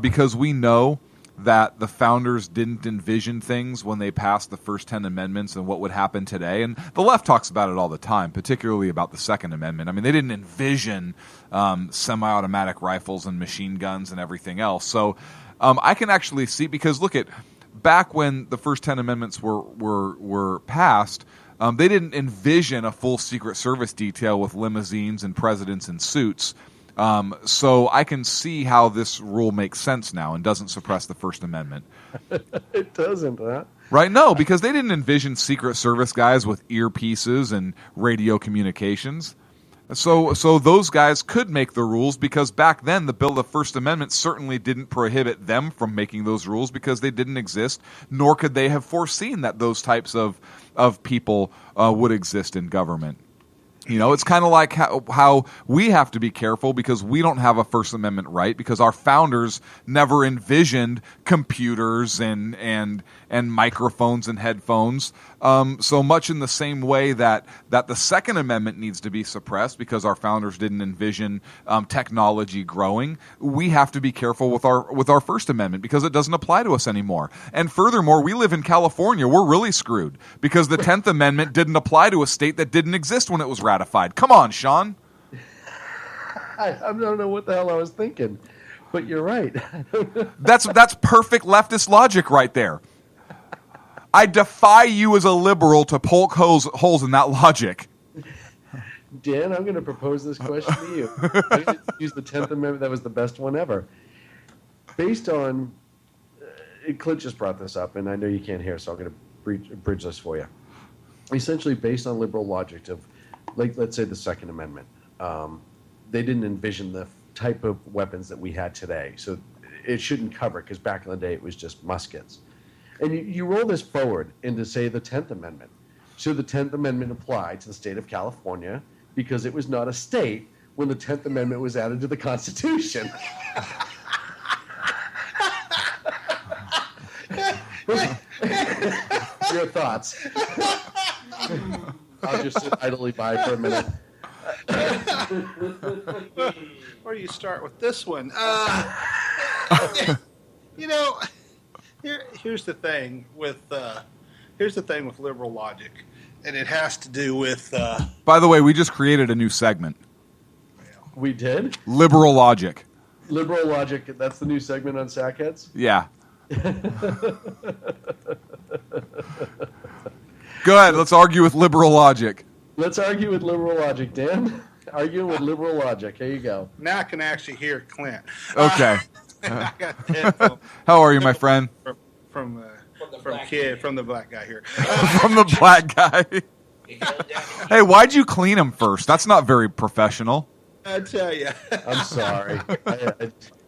because we know that the founders didn't envision things when they passed the first 10 amendments and what would happen today. And the left talks about it all the time, particularly about the Second Amendment. I mean, they didn't envision semi-automatic rifles and machine guns and everything else. So I can actually see, because look at back when the first 10 amendments were passed, they didn't envision a full Secret Service detail with limousines and presidents in suits. So I can see how this rule makes sense now and doesn't suppress the First Amendment. It doesn't, huh? Right? No, because they didn't envision Secret Service guys with earpieces and radio communications. So those guys could make the rules because back then the First Amendment certainly didn't prohibit them from making those rules because they didn't exist, nor could they have foreseen that those types of people would exist in government. It's kind of like how we have to be careful because we don't have a First Amendment right because our founders never envisioned computers and microphones and headphones. So much in the same way that the Second Amendment needs to be suppressed because our founders didn't envision technology growing. We have to be careful with our First Amendment because it doesn't apply to us anymore. And furthermore, we live in California. We're really screwed because the 10th Amendment didn't apply to a state that didn't exist when it was ratified. Come on, Sean. I don't know what the hell I was thinking, but you're right. That's perfect leftist logic right there. I defy you as a liberal to poke holes in that logic. Dan, I'm going to propose this question to you. I'm going to use the 10th Amendment. That was the best one ever. Based on, Clint just brought this up, and I know you can't hear, so I'm going to bridge this for you. Essentially, based on liberal logic of, like, let's say the Second Amendment, they didn't envision the type of weapons that we had today, so it shouldn't cover, because back in the day it was just muskets. And you roll this forward into, say, the 10th Amendment. Should the 10th Amendment apply to the state of California because it was not a state when the 10th Amendment was added to the Constitution? Your thoughts? I'll just sit idly by for a minute. Where do you start with this one? Here's the thing with liberal logic, and it has to do with. By the way, we just created a new segment. We did? Liberal logic. Liberal logic. That's the new segment on Sackheads? Yeah. Go ahead. Let's argue with liberal logic. Let's argue with liberal logic, Dan. Arguing with liberal logic. Here you go. Now I can actually hear Clint. Okay. I got headphones. How are you, my friend? From the black guy here. From the black guy. Hey, why'd you clean him first? That's not very professional. I tell you. I'm sorry.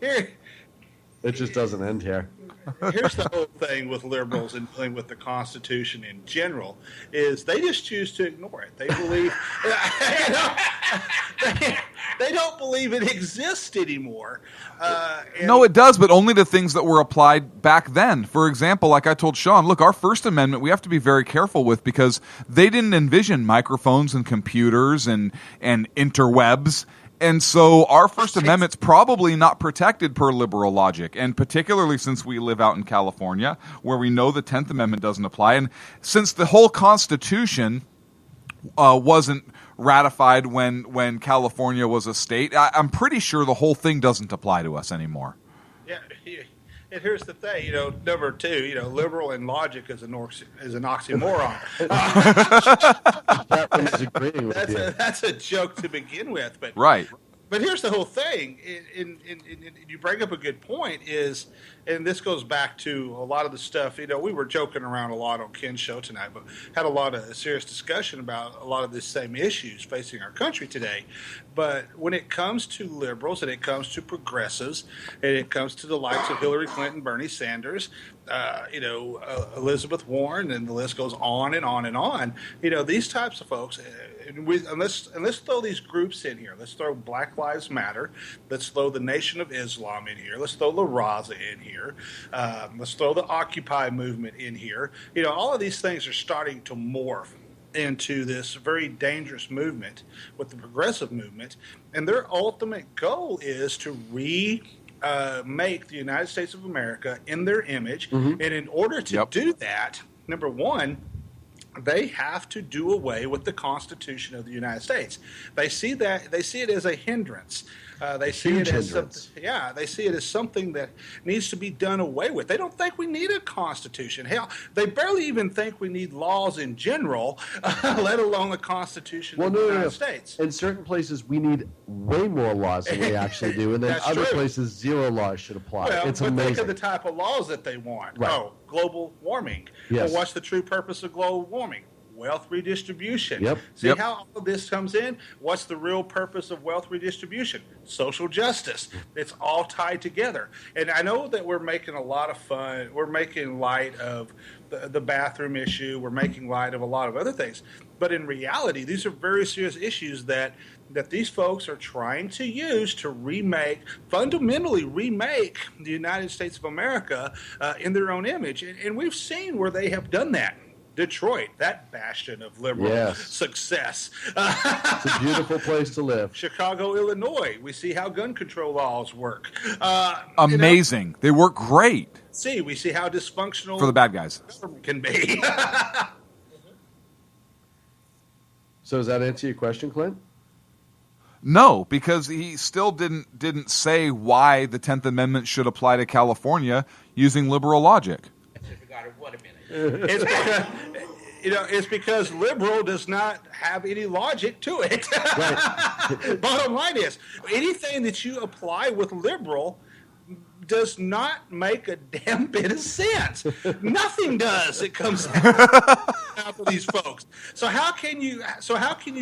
It just doesn't end here. Here's the whole thing with liberals and with the Constitution in general is they just choose to ignore it. They believe they don't believe it exists anymore. No, it does, but only to things that were applied back then. For example, like I told Sean, look, our First Amendment we have to be very careful with because they didn't envision microphones and computers and interwebs. And so our First Amendment's probably not protected per liberal logic, and particularly since we live out in California, where we know the 10th Amendment doesn't apply, and since the whole Constitution wasn't ratified when California was a state, I'm pretty sure the whole thing doesn't apply to us anymore. Yeah, and here's the thing, number two, liberal and logic is an oxymoron. That one is agreeing with you. That's a joke to begin with, but right. But here's the whole thing, and you bring up a good point, and this goes back to a lot of the stuff, we were joking around a lot on Ken's show tonight, but had a lot of serious discussion about a lot of the same issues facing our country today. But when it comes to liberals and it comes to progressives and it comes to the likes of Hillary Clinton, Bernie Sanders, Elizabeth Warren, and the list goes on and on and on, these types of folks, and let's throw these groups in here. Let's throw Black Lives Matter. Let's throw the Nation of Islam in here. Let's throw La Raza in here. Let's throw the Occupy movement in here. All of these things are starting to morph into this very dangerous movement with the progressive movement, and their ultimate goal is to make the United States of America in their image, and in order to do that, number one, they have to do away with the Constitution of the United States. They see it as a hindrance. They see it as they see it as something that needs to be done away with. They don't think we need a constitution. Hell, they barely even think we need laws in general, let alone a constitution of the United States. In certain places, we need way more laws than we actually do, and then other places, zero laws should apply. Well, it's but amazing. think of the type of laws that they want. Right. Oh, global warming. Yes. Well, what's the true purpose of global warming? Wealth redistribution. Yep. See how all of this comes in? What's the real purpose of wealth redistribution? Social justice. It's all tied together. And I know that we're making a lot of fun. We're making light of the bathroom issue. We're making light of a lot of other things. But in reality, these are very serious issues that these folks are trying to use to fundamentally remake the United States of America in their own image. And we've seen where they have done that. Detroit, that bastion of liberal success. It's a beautiful place to live. Chicago, Illinois, we see how gun control laws work. Amazing. They work great. We see how dysfunctional for the bad guys government can be. So does that answer your question, Clint? No, because he still didn't say why the 10th Amendment should apply to California using liberal logic. I forgot it. What a minute. It's because, it's because liberal does not have any logic to it. Right. Bottom line is, anything that you apply with liberal does not make a damn bit of sense. Nothing does. It comes out of these folks. So how can you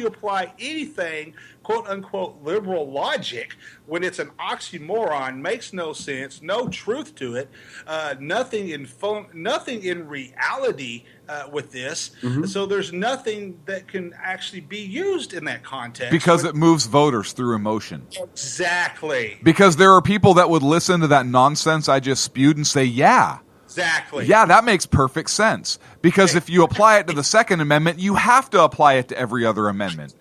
apply anything, quote unquote, liberal logic when it's an oxymoron, makes no sense, no truth to it, nothing in reality with this. Mm-hmm. So there's nothing that can actually be used in that context Because it moves voters through emotion. Exactly. Because there are people that would listen to that nonsense I just spewed and say, yeah. Exactly. Yeah, that makes perfect sense. Because if you apply it to the Second Amendment, you have to apply it to every other amendment.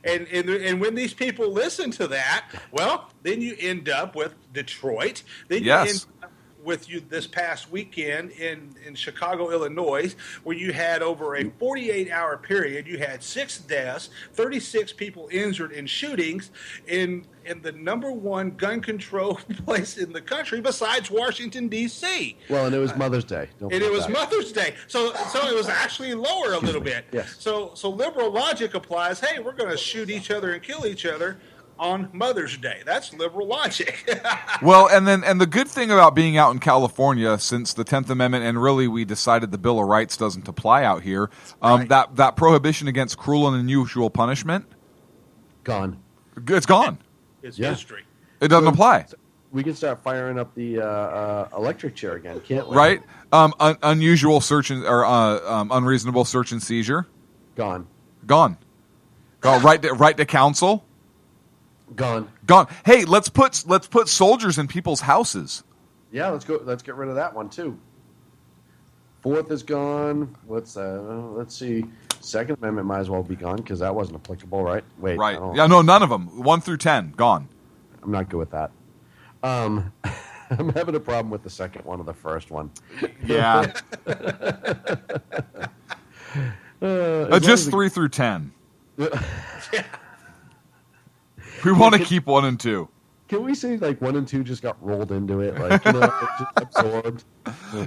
And when these people listen to that, well, then you end up with Detroit. Then you Yes. end up with you this past weekend in Chicago, Illinois, where you had over a 48-hour period, you had 6 deaths, 36 people injured in shootings in the number one gun control place in the country besides Washington, D.C. Well, and it was Mother's Day. Don't And it forget was that. Mother's Day. So it was actually lower a little bit. Yes. So liberal logic applies, hey, we're going to shoot each other and kill each other on Mother's Day. That's liberal logic. Well, and the good thing about being out in California, since the 10th Amendment, and really we decided the Bill of Rights doesn't apply out here, that prohibition against cruel and unusual punishment, Gone. it's gone. It's Yeah. history. It doesn't apply. We can start firing up the electric chair again, can't we? Right? Unusual search or unreasonable search and seizure, Gone. gone. Right to counsel, Gone. gone. Hey, let's put soldiers in people's houses. Yeah, let's go. Let's get rid of that one too. Fourth is gone. Let's see. Second Amendment might as well be gone because that wasn't applicable, right? Wait, I Right? don't- Yeah, no, none of them. 1 through 10, gone. I'm not good with that. I'm having a problem with the second one or the first one. Yeah. As long Just as 3 through 10. We want to keep 1 and 2. Can we say like 1 and 2 just got rolled into it, like just absorbed?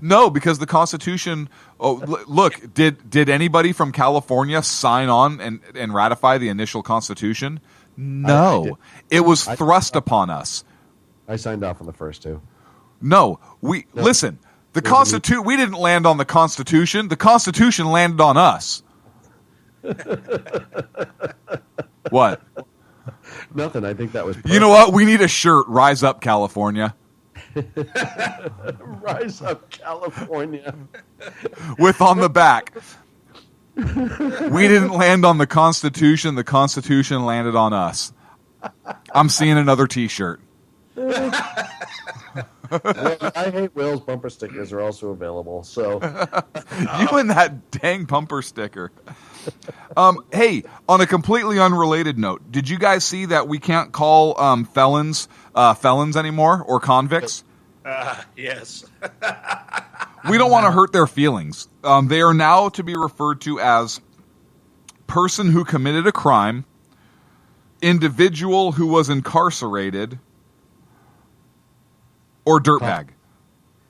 No, because the Constitution. Oh, look, did anybody from California sign on and ratify the initial Constitution? No, it was thrust upon us. I signed off on the first 2. No, listen. The Constitution. We didn't land on the Constitution. The Constitution landed on us. What? Nothing. I think that was perfect. You know what? We need a shirt. Rise up, California. Rise up, California. With on the back. We didn't land on the Constitution. The Constitution landed on us. I'm seeing another T-shirt. Well, I Hate Whales bumper stickers are also available. So You and that dang bumper sticker. Hey, on a completely unrelated note, did you guys see that we can't call felons anymore or convicts? Yes. We don't want to hurt their feelings. They are now to be referred to as person who committed a crime, individual who was incarcerated, or dirtbag.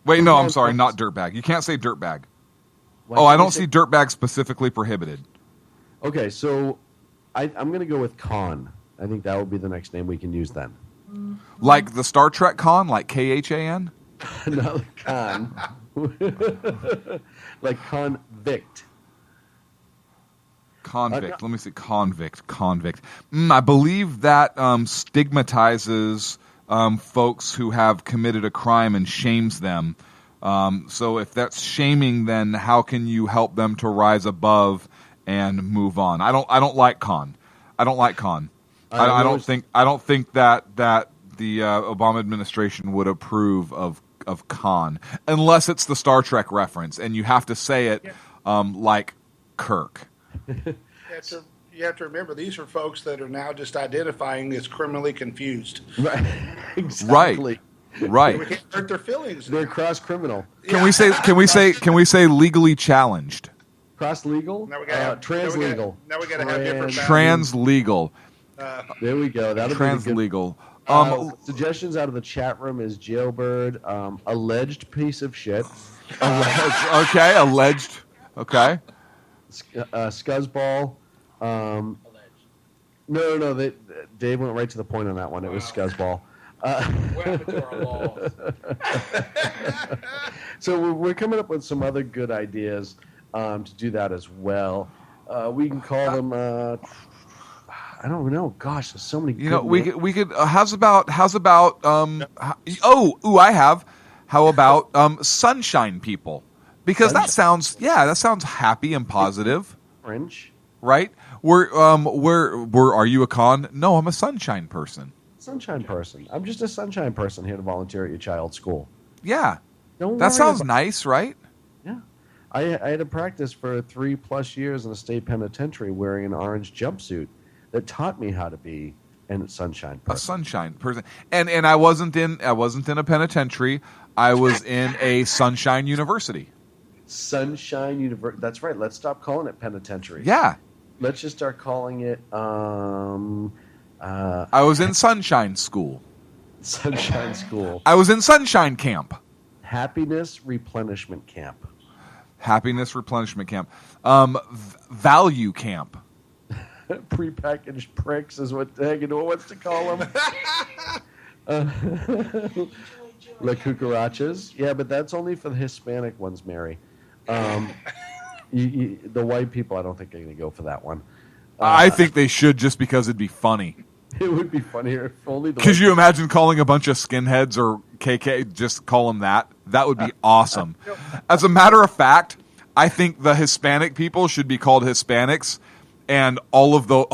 Wait, no, I'm sorry, not dirtbag. You can't say dirtbag. Oh, I don't see dirtbag specifically prohibited. Okay, so I'm going to go with con. I think that would be the next name we can use then. Like the Star Trek con, like KHAN? No, con. Like convict. Convict. Let me see. Convict. I believe that stigmatizes folks who have committed a crime and shames them. So if that's shaming, then how can you help them to rise above and move on? I don't like con. I don't like con. I don't think that the Obama administration would approve of con unless it's the Star Trek reference and you have to say it like Kirk. You have to remember, these are folks that are now just identifying as criminally confused. Right. Exactly. Right. We can't hurt their feelings. They're cross criminal. Can we say legally challenged? Cross legal? Now we gotta trans legal. Now we got to have different Trans legal. There we go. That'll Trans be the good. legal. Suggestions out of the chat room is jailbird, alleged piece of shit, Okay, alleged. Okay. Scuzzball. No. Dave went right to the point on that one. It was Scuzzball. What happened to our laws? So we're coming up with some other good ideas to do that as well. We can call them. I don't know. Gosh, there's so many. You know, we could. How's about? I have. How about sunshine people? Because that sounds happy and positive. Fringe, right? Are you a con? No, I'm a sunshine person. Sunshine person. I'm just a sunshine person here to volunteer at your child's school. Yeah, Don't that worry sounds about- nice, right? Yeah, I had to practice for 3+ years in a state penitentiary wearing an orange jumpsuit that taught me how to be a sunshine person. A sunshine person, and I wasn't in a penitentiary. I was in a sunshine university. Sunshine University. That's right. Let's stop calling it penitentiary. Yeah. Let's just start calling it. I was in sunshine school. Sunshine school. I was in sunshine camp. Happiness replenishment camp. Happiness replenishment camp. Value camp. Prepackaged pricks is what Hagedorn wants to call them. La cucarachas. Yeah, but that's only for the Hispanic ones, Mary. The white people, I don't think are going to go for that one. I think they should, just because it'd be funny. It would be funnier if only the. Could you imagine calling a bunch of skinheads or KK, just call them that? That would be awesome. As a matter of fact, I think the Hispanic people should be called Hispanics, and all of the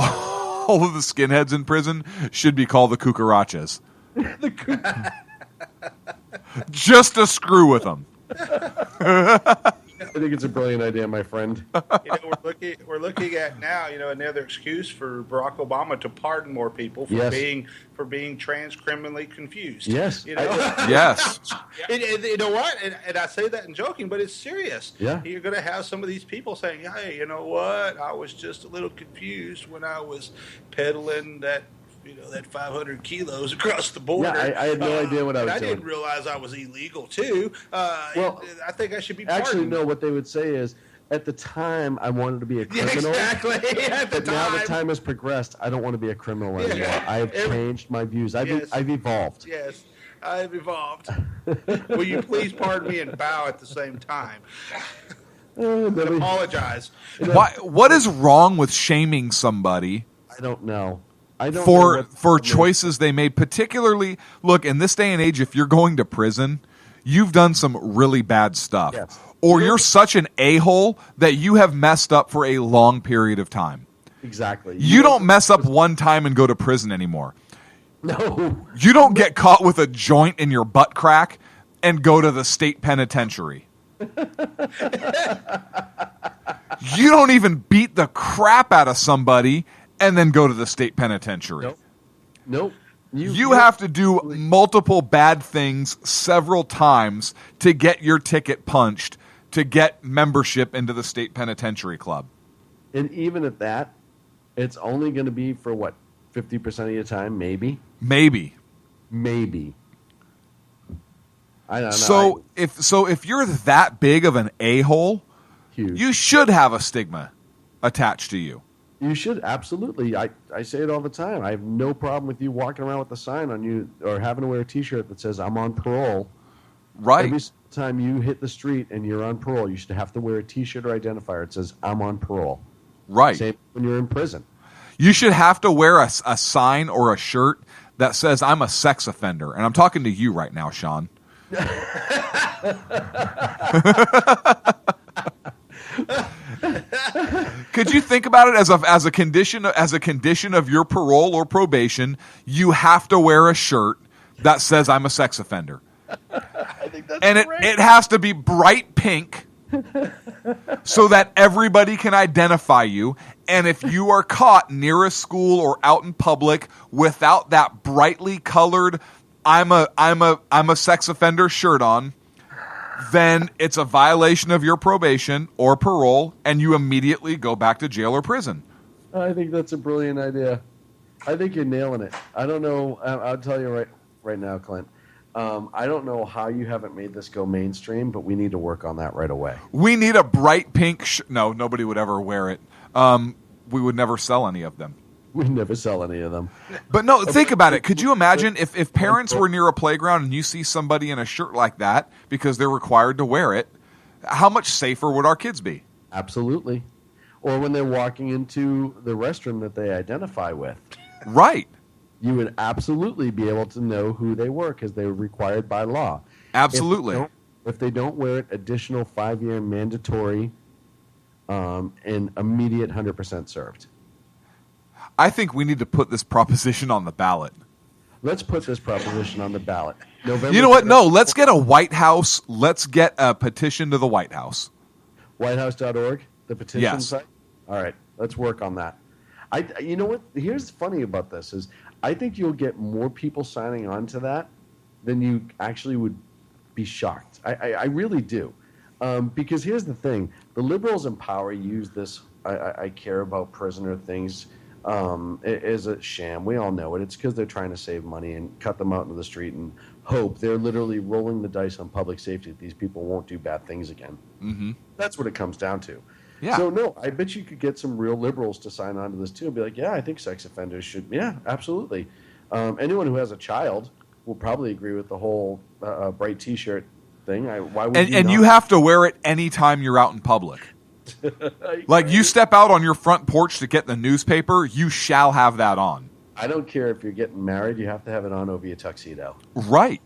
skinheads in prison should be called the cucarachas. Just to screw with them. I think it's a brilliant idea, my friend. We're looking at now, another excuse for Barack Obama to pardon more people for being trans criminally confused. Yes. Yes. And you know what? And I say that in joking, but it's serious. Yeah. You're going to have some of these people saying, "Hey, you know what? I was just a little confused when I was peddling that." That 500 kilos across the border. Yeah, I had no idea what I was doing. I didn't realize I was illegal, too. I think I should be pardoned. Actually, no, what they would say is, at the time, I wanted to be a criminal. Exactly. But now the time has progressed. I don't want to be a criminal anymore. I have changed my views. I've evolved. Yes, I've evolved. Will you please pardon me and bow at the same time? Apologize. What is wrong with shaming somebody? I don't know. For choices they made, particularly, look, in this day and age, if you're going to prison, you've done some really bad stuff. Yes. Or you're such an a-hole that you have messed up for a long period of time. Exactly. You don't mess up one time and go to prison anymore. No. You don't get caught with a joint in your butt crack and go to the state penitentiary. You don't even beat the crap out of somebody and then go to the state penitentiary. Nope. You have to do multiple bad things several times to get your ticket punched to get membership into the state penitentiary club. And even at that, it's only going to be for what, 50% of your time, maybe? Maybe. I don't know. So if you're that big of an a-hole, you should have a stigma attached to you. You should, absolutely. I say it all the time. I have no problem with you walking around with a sign on you or having to wear a T-shirt that says, "I'm on parole." Right. Every time you hit the street and you're on parole, you should have to wear a T-shirt or identifier that says, "I'm on parole." Right. Same when you're in prison. You should have to wear a sign or a shirt that says, "I'm a sex offender." And I'm talking to you right now, Sean. Could you think about it as a condition of your parole or probation? You have to wear a shirt that says, "I'm a sex offender," and it has to be bright pink so that everybody can identify you. And if you are caught near a school or out in public without that brightly colored "I'm a sex offender" shirt on, then it's a violation of your probation or parole, and you immediately go back to jail or prison. I think that's a brilliant idea. I think you're nailing it. I don't know. I'll tell you right now, Clint. I don't know how you haven't made this go mainstream, but we need to work on that right away. We need a bright pink. No, nobody would ever wear it. We would never sell any of them. We never sell any of them. But no, think about it. Could you imagine if parents were near a playground and you see somebody in a shirt like that because they're required to wear it? How much safer would our kids be? Absolutely. Or when they're walking into the restroom that they identify with. Right. You would absolutely be able to know who they were because they were required by law. Absolutely. If they don't wear it, additional 5-year mandatory and immediate 100% served. I think we need to put this proposition on the ballot. Let's put this proposition on the ballot. November. You know what? No, let's get a White House. Let's get a petition to the White House. Whitehouse.org, the petition Yes. site? All right, let's work on that. You know what? Here's funny about this is I think you'll get more people signing on to that than you actually would be shocked. I really do. Because here's the thing. The liberals in power use this I care about prisoner things is a sham. We all know it. It's because they're trying to save money and cut them out into the street and hope. They're literally rolling the dice on public safety that these people won't do bad things again. Mm-hmm. That's what it comes down to. Yeah. So, no, I bet you could get some real liberals to sign on to this, too, and be like, yeah, I think sex offenders should. Yeah, absolutely. Anyone who has a child will probably agree with the whole bright T-shirt thing. Why would And you have to wear it anytime you're out in public. Like you step out on your front porch to get the newspaper, you shall have that on. I don't care if you're getting married, you have to have it on over your tuxedo. Right.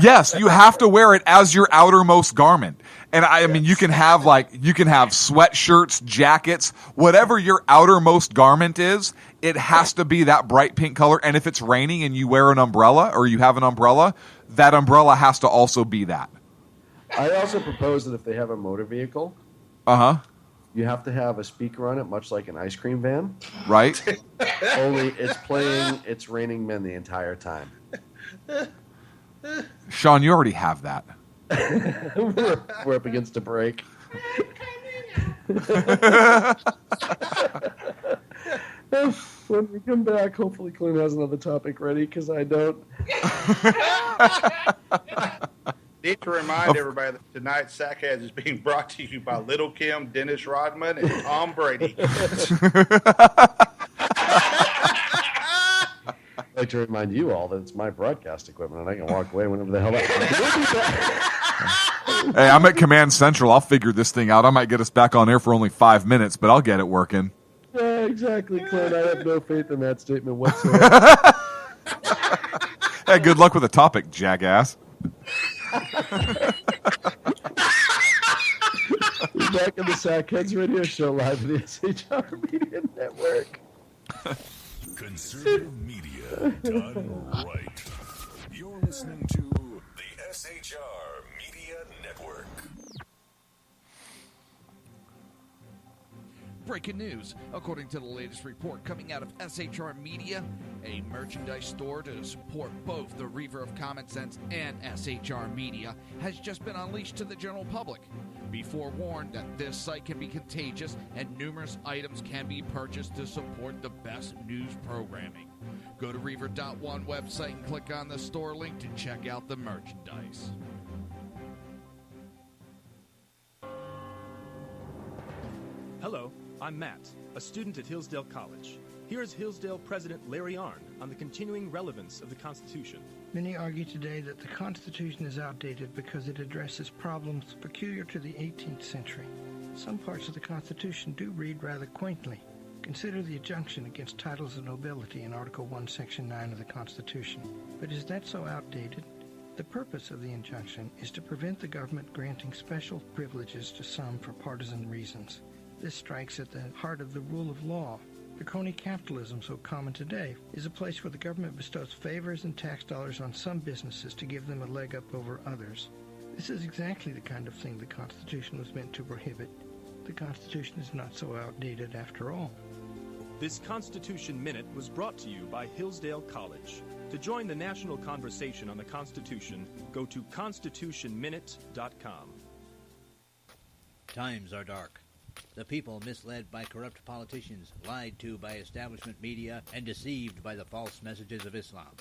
Yes, you have to wear it as your outermost garment. And I mean, you can have sweatshirts, jackets, whatever your outermost garment is, it has to be that bright pink color. And if it's raining and you wear an umbrella or you have an umbrella, that umbrella has to also be that. I also propose that if they have a motor vehicle, you have to have a speaker on it, much like an ice cream van. Right. Only it's playing It's Raining Men the entire time. Sean, you already have that. we're up against a break. When we come back, hopefully Clint has another topic ready, because I don't. Need to remind everybody that tonight's Sackheads is being brought to you by Little Kim, Dennis Rodman, and Tom Brady. I'd like to remind you all that it's my broadcast equipment, and I can walk away whenever the hell I Hey, I'm at Command Central. I'll figure this thing out. I might get us back on air for only 5 minutes, but I'll get it working. Yeah, exactly, Clint. I have no faith in that statement whatsoever. Hey, good luck with the topic, jackass. We're back in the Sackheads Radio Show live at the SHR Media Network. Conservative media done right. You're listening to the SHR Media Network. Breaking news. According to the latest report coming out of SHR Media, a merchandise store to support both the Reaver of Common Sense and SHR Media has just been unleashed to the general public. Be forewarned that this site can be contagious and numerous items can be purchased to support the best news programming. Go to Reaver.one website and click on the store link to check out the merchandise. Hello, I'm Matt, a student at Hillsdale College. Here is Hillsdale President Larry Arnn on the continuing relevance of the Constitution. Many argue today that the Constitution is outdated because it addresses problems peculiar to the 18th century. Some parts of the Constitution do read rather quaintly. Consider the injunction against titles of nobility in Article 1, Section 9 of the Constitution. But is that so outdated? The purpose of the injunction is to prevent the government granting special privileges to some for partisan reasons. This strikes at the heart of the rule of law. The crony capitalism so common today is a place where the government bestows favors and tax dollars on some businesses to give them a leg up over others. This is exactly the kind of thing the Constitution was meant to prohibit. The Constitution is not so outdated after all. This Constitution Minute was brought to you by Hillsdale College. To join the national conversation on the Constitution, go to constitutionminute.com. Times are dark. The people misled by corrupt politicians, lied to by establishment media, and deceived by the false messages of Islam.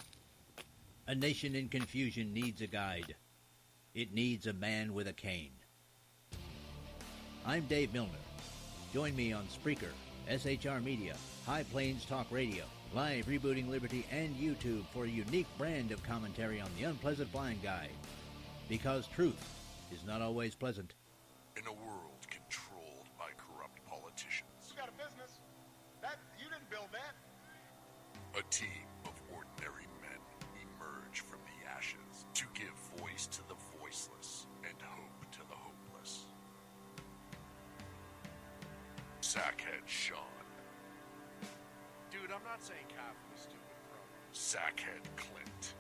A nation in confusion needs a guide. It needs a man with a cane. I'm Dave Milner. Join me on Spreaker, SHR Media, High Plains Talk Radio, Live Rebooting Liberty, and YouTube for a unique brand of commentary on the unpleasant blind guy. Because truth is not always pleasant. In a world controlled by corrupt politicians, You got a business. That you didn't build that. a team of ordinary men emerge from the ashes to give voice to the voiceless and hope to the hopeless. Sackhead Sean. Dude, I'm not saying cop for the stupid bro. Sackhead Clint.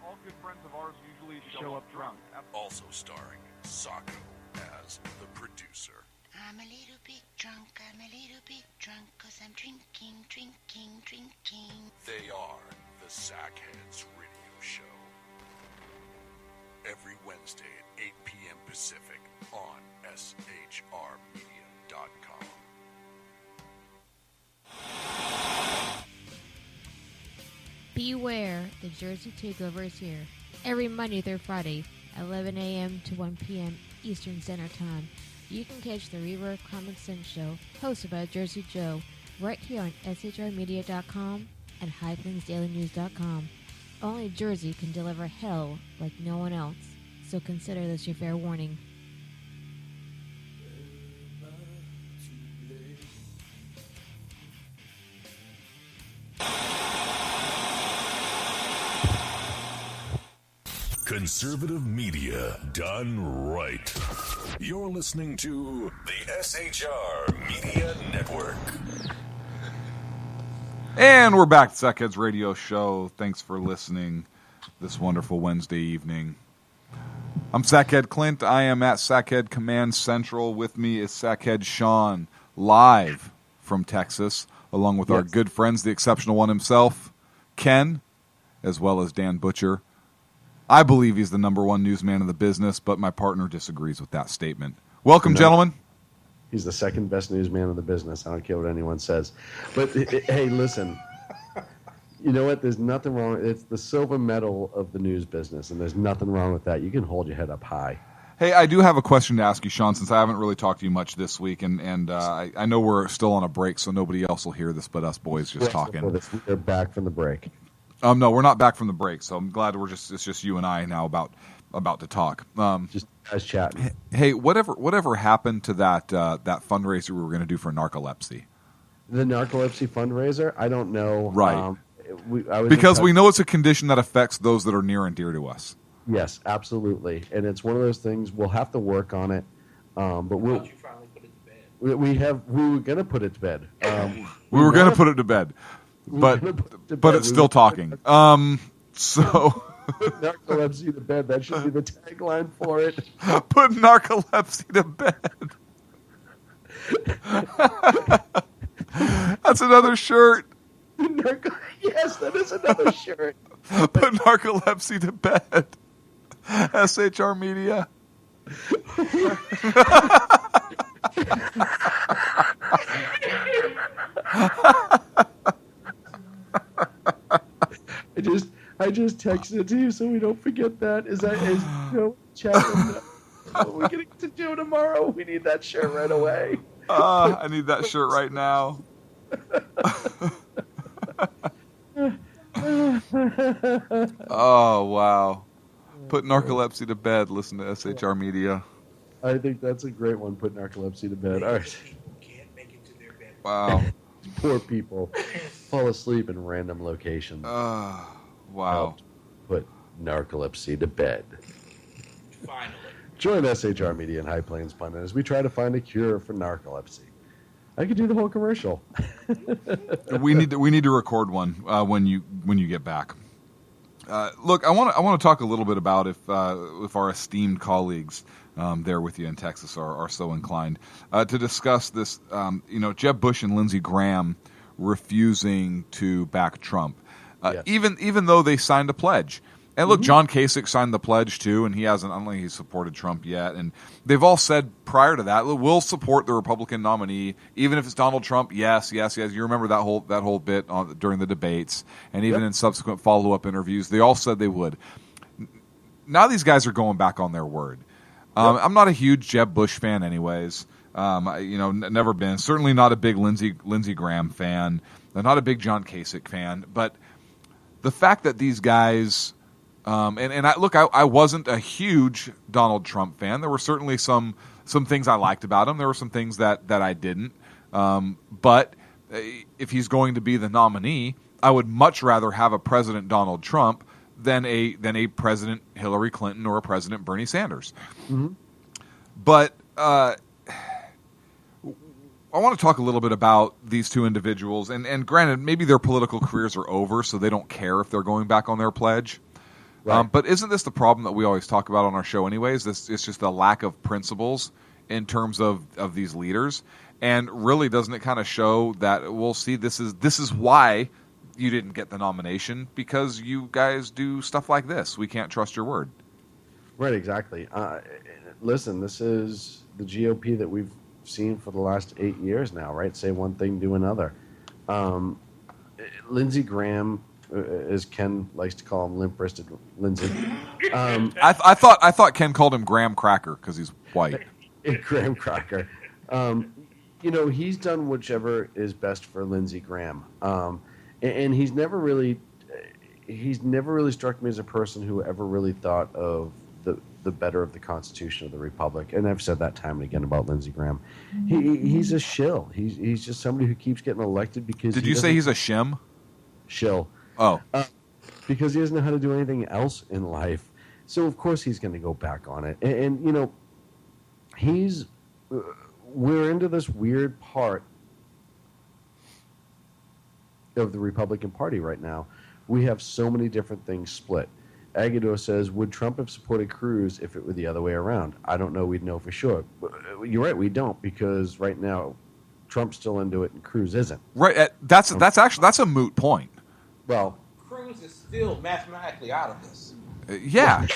All good friends of ours usually show up drunk. Also starring Sacco as the producer. I'm a little bit drunk, cause I'm drinking. They are the Sackheads Radio Show. Every Wednesday at 8 p.m. Pacific on shrmedia.com. Beware, the Jersey Takeover is here. Every Monday through Friday, 11 a.m. to 1 p.m. Eastern Standard Time. You can catch the Reverb Common Sense Show, hosted by Jersey Joe, right here on shrmedia.com and highplainsdailynews.com. Only Jersey can deliver hell like no one else, so consider this your fair warning. Conservative media done right. You're listening to the SHR Media Network. And we're back to Sackheads Radio Show. Thanks for listening this wonderful Wednesday evening. I'm Sackhead Clint. I am at Sackhead Command Central. With me is Sackhead Sean, live from Texas, along with our good friends, the exceptional one himself, Ken, as well as Dan Butcher. I believe he's the number one newsman in the business, but my partner disagrees with that statement. Welcome, gentlemen. He's the second best newsman in the business. I don't care what anyone says. But, hey, listen. You know what? There's nothing wrong. It's the silver medal of the news business, and there's nothing wrong with that. You can hold your head up high. Hey, I do have a question to ask you, Sean, since I haven't really talked to you much this week, and I know we're still on a break, so nobody else will hear this but us boys just talking. We're back from the break. No, we're not back from the break, so I'm glad it's just you and I now about to talk. Just guys chatting. Hey, whatever happened to that fundraiser we were going to do for narcolepsy? The narcolepsy fundraiser? I don't know. Right. Because we know it's a condition that affects those that are near and dear to us. Yes, absolutely. And it's one of those things, we'll have to work on it. But we'll. You finally put it to bed. We were going to put it to bed. We were going to put it to bed. But it's still talking. So narcolepsy to bed. That should be the tagline for it. Put narcolepsy to bed. That's another shirt. Yes, that is another shirt. Put narcolepsy to bed. SHR Media. I just texted it to you so we don't forget that. Chat? What are we going to do tomorrow? We need that shirt right away. I need that shirt right now. Oh, wow. Put narcolepsy to bed. Listen to SHR Media. I think that's a great one. Put narcolepsy to bed. All right. Can't make it to their bed. Wow. Poor people fall asleep in random locations. Wow. Put narcolepsy to bed. Finally. Join SHR Media and High Plains Pundit as we try to find a cure for narcolepsy. I could do the whole commercial. We need to record one when you get back. Look, I want to talk a little bit about if our esteemed colleagues there with you in Texas are so inclined to discuss this. Jeb Bush and Lindsey Graham refusing to back Trump, Yes. even though they signed a pledge. And look, John Kasich signed the pledge too, and he hasn't. I don't think he's supported Trump yet. And they've all said prior to that, we'll support the Republican nominee, even if it's Donald Trump. Yes. You remember that whole bit during the debates, and even in subsequent follow-up interviews, they all said they would. Now these guys are going back on their word. I'm not a huge Jeb Bush fan, anyways. Never been. Certainly not a big Lindsey Graham fan. Not a big John Kasich fan. But the fact that these guys. I wasn't a huge Donald Trump fan. There were certainly some things I liked about him. There were some things that I didn't. But if he's going to be the nominee, I would much rather have a President Donald Trump than a President Hillary Clinton or a President Bernie Sanders. Mm-hmm. But I want to talk a little bit about these two individuals. And granted, maybe their political careers are over, so they don't care if they're going back on their pledge. Right. But isn't this the problem that we always talk about on our show anyways? It's just a lack of principles in terms of these leaders. And really, doesn't it kind of show that, we'll see, this is why you didn't get the nomination, because you guys do stuff like this. We can't trust your word. Right, exactly. Listen, this is the GOP that we've seen for the last 8 years now, right? Say one thing, do another. Lindsey Graham, as Ken likes to call him, limp-wristed Lindsey. I thought Ken called him Graham Cracker because he's white. Graham Cracker. He's done whichever is best for Lindsey Graham, and he's never really struck me as a person who ever really thought of the better of the Constitution of the Republic. And I've said that time and again about Lindsey Graham. He's a shill. He's just somebody who keeps getting elected because. Did you say he's a shim? Shill. Oh. Because he doesn't know how to do anything else in life. So, of course, he's going to go back on it. And we're into this weird part of the Republican Party right now. We have so many different things split. Agudo says, would Trump have supported Cruz if it were the other way around? I don't know. We'd know for sure. But you're right. We don't, because right now Trump's still into it and Cruz isn't. Right. That's a moot point. Well, Cruz is still mathematically out of this. Yeah.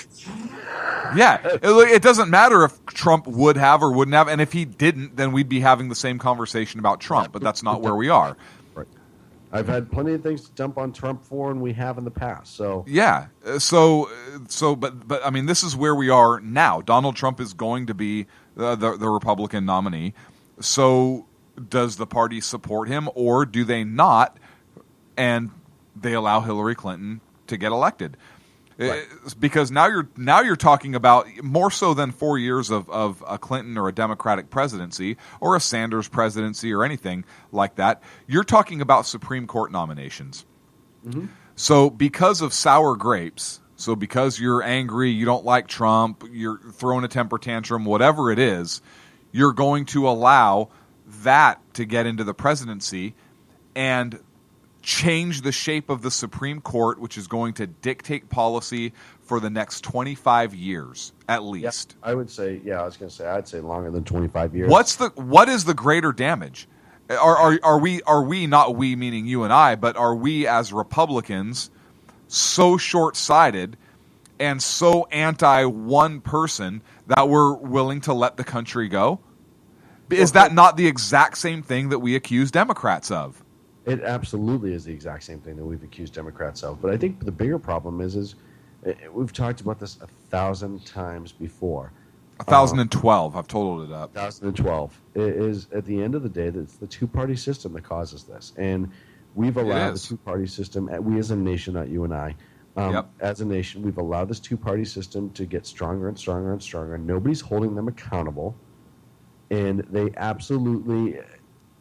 It doesn't matter if Trump would have or wouldn't have, and if he didn't, then we'd be having the same conversation about Trump, but that's not where we are. Right. I've had plenty of things to dump on Trump for, and we have in the past. So yeah. But I mean, this is where we are now. Donald Trump is going to be the Republican nominee. So does the party support him, or do they not? And they allow Hillary Clinton to get elected. Right. Because now you're talking about more so than 4 years of a Clinton or a Democratic presidency or a Sanders presidency or anything like that. You're talking about Supreme Court nominations. Mm-hmm. So because of sour grapes, so because you're angry, you don't like Trump, you're throwing a temper tantrum, whatever it is, you're going to allow that to get into the presidency and change the shape of the Supreme Court, which is going to dictate policy for the next 25 years at least. Yeah, I would say, I'd say longer than 25 years. What is the greater damage? Are we not we meaning you and I, but are we as Republicans so short-sighted and so anti one person that we're willing to let the country go? Is that not the exact same thing that we accuse Democrats of? It absolutely is the exact same thing that we've accused Democrats of. But I think the bigger problem is we've talked about this 1,000 times before. 1,012. I've totaled it up. 1,012. It is, at the end of the day, it's the two-party system that causes this. And we've allowed the two-party system, we as a nation, not you and I, as a nation, we've allowed this two-party system to get stronger and stronger and stronger. Nobody's holding them accountable. And they absolutely...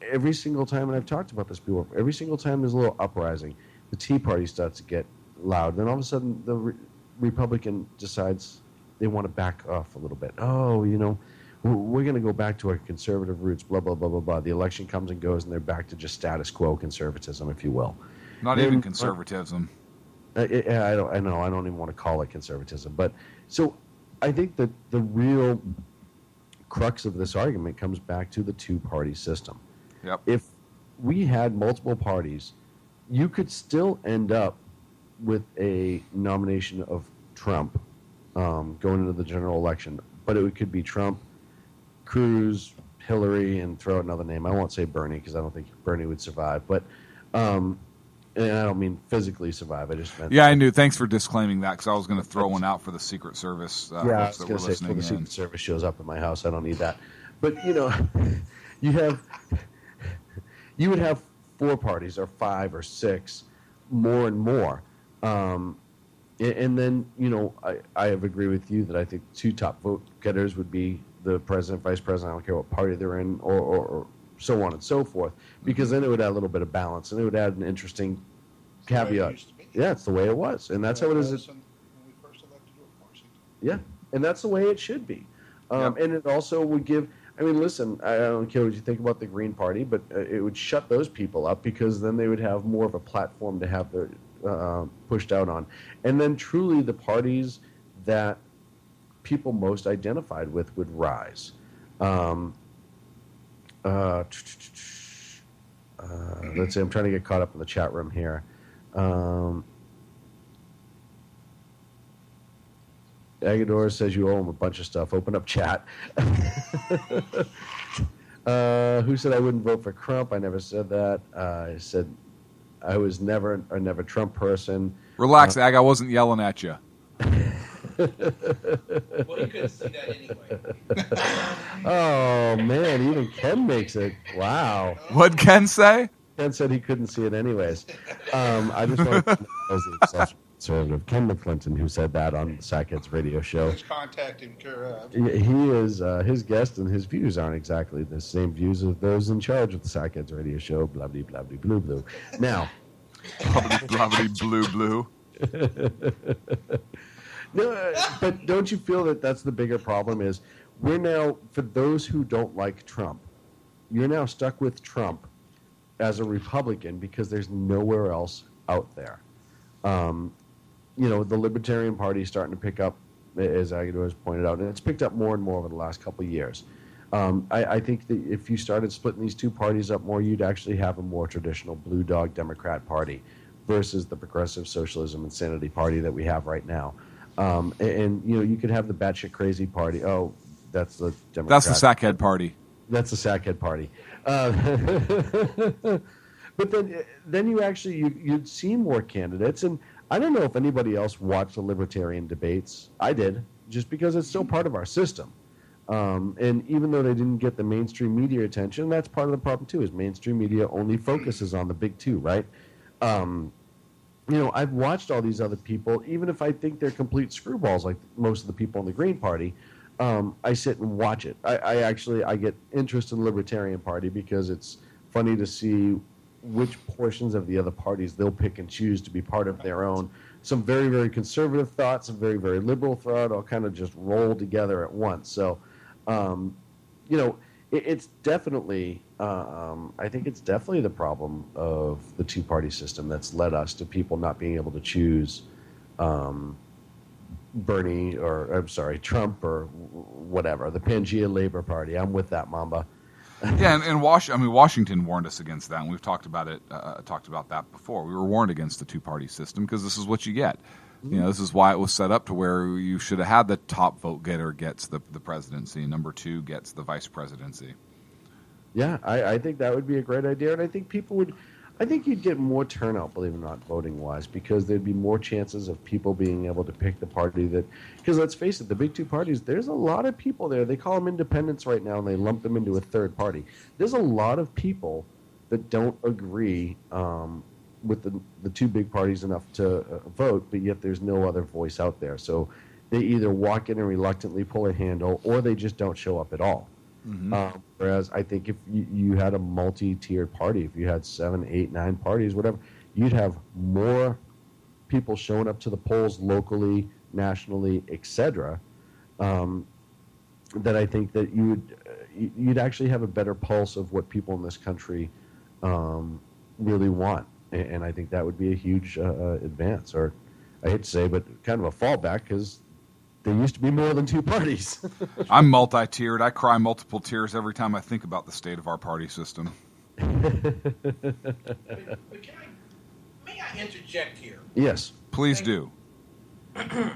Every single time, and I've talked about this before, every single time there's a little uprising, the Tea Party starts to get loud. Then all of a sudden, the Republican decides they want to back off a little bit. Oh, we're going to go back to our conservative roots, blah, blah, blah, blah, blah. The election comes and goes, and they're back to just status quo conservatism, if you will. Not even conservatism. I don't even want to call it conservatism. But so I think that the real crux of this argument comes back to the two-party system. Yep. If we had multiple parties, you could still end up with a nomination of Trump going into the general election, but it could be Trump, Cruz, Hillary, and throw out another name. I won't say Bernie because I don't think Bernie would survive, but and I don't mean physically survive. I just meant I knew. Thanks for disclaiming that because I was going to throw one out for the Secret Service. I folks was that going were to say listening when the in. Secret Service shows up at my house, I don't need that. But you would have 4 parties or 5 or 6, more and more. And then, I have agreed with you that I think 2 top vote getters would be the president, vice president, I don't care what party they're in, or so on and so forth, because then it would add a little bit of balance, and it would add an interesting caveat. Yeah, it's the way it was, and that's how it is. When we first elected Washington. Yeah, and that's the way it should be. And it also would give, listen, I don't care what you think about the Green Party, but it would shut those people up because then they would have more of a platform to have their pushed out on. And then truly the parties that people most identified with would rise. Let's see, I'm trying to get caught up in the chat room here. Agador says you owe him a bunch of stuff. Open up chat. Who said I wouldn't vote for Trump? I never said that. I said I was never a Trump person. Relax, Ag. I wasn't yelling at you. Well, you couldn't see that anyway. Oh, man. Even Ken makes it. Wow. What'd Ken say? Ken said he couldn't see it anyways. I just want to know the exception. Conservative Ken McClinton, who said that on the Sackheads radio show. Let's contact him. He is his guest, and his views aren't exactly the same views of those in charge of the Sackheads radio show. Blah blah blah blah blue blue. Now, blah blah blue blue. No, but don't you feel that that's the bigger problem? Is we're now, for those who don't like Trump, you're now stuck with Trump as a Republican because there's nowhere else out there. The Libertarian Party is starting to pick up, as Agador has pointed out, and it's picked up more and more over the last couple of years. I think that if you started splitting these 2 parties up more, you'd actually have a more traditional blue dog Democrat party versus the progressive socialism insanity party that we have right now. You could have the batshit crazy party. Oh, that's the Democrat. That's the Sackhead Party. That's the Sackhead Party. But then you'd see more candidates, and I don't know if anybody else watched the libertarian debates. I did, just because it's still part of our system. And even though they didn't get the mainstream media attention, that's part of the problem too, is mainstream media only focuses on the big 2, right? I've watched all these other people, even if I think they're complete screwballs like most of the people in the Green Party, I sit and watch it. I get interest in the Libertarian Party because it's funny to see which portions of the other parties they'll pick and choose to be part of their own. Some very, very conservative thoughts, some very, very liberal thought, all kind of just roll together at once. So, it's definitely, I think it's definitely the problem of the 2-party system that's led us to people not being able to choose Trump or whatever, the Pangea Labor Party. I'm with that, Mamba. Yeah, and Washington warned us against that, and we've talked about that before. We were warned against the 2-party system because this is what you get. This is why it was set up to where you should have had the top vote getter gets the presidency, number 2 gets the vice presidency. Yeah, I think that would be a great idea, and I think you'd get more turnout, believe it or not, voting-wise, because there'd be more chances of people being able to pick the party that... Because let's face it, the big 2 parties, there's a lot of people there. They call them independents right now, and they lump them into a third party. There's a lot of people that don't agree with the 2 big parties enough to vote, but yet there's no other voice out there. So they either walk in and reluctantly pull a handle, or they just don't show up at all. Mm-hmm. Whereas I think if you had a multi-tiered party, if you had 7, 8, 9 parties, whatever, you'd have more people showing up to the polls locally, nationally, etc. That I think that you'd actually have a better pulse of what people in this country really want, and I think that would be a huge advance, or I hate to say, but kind of a fallback, because there used to be more than 2 parties. I'm multi-tiered. I cry multiple tears every time I think about the state of our party system. But may I interject here? Yes. Please do. I'm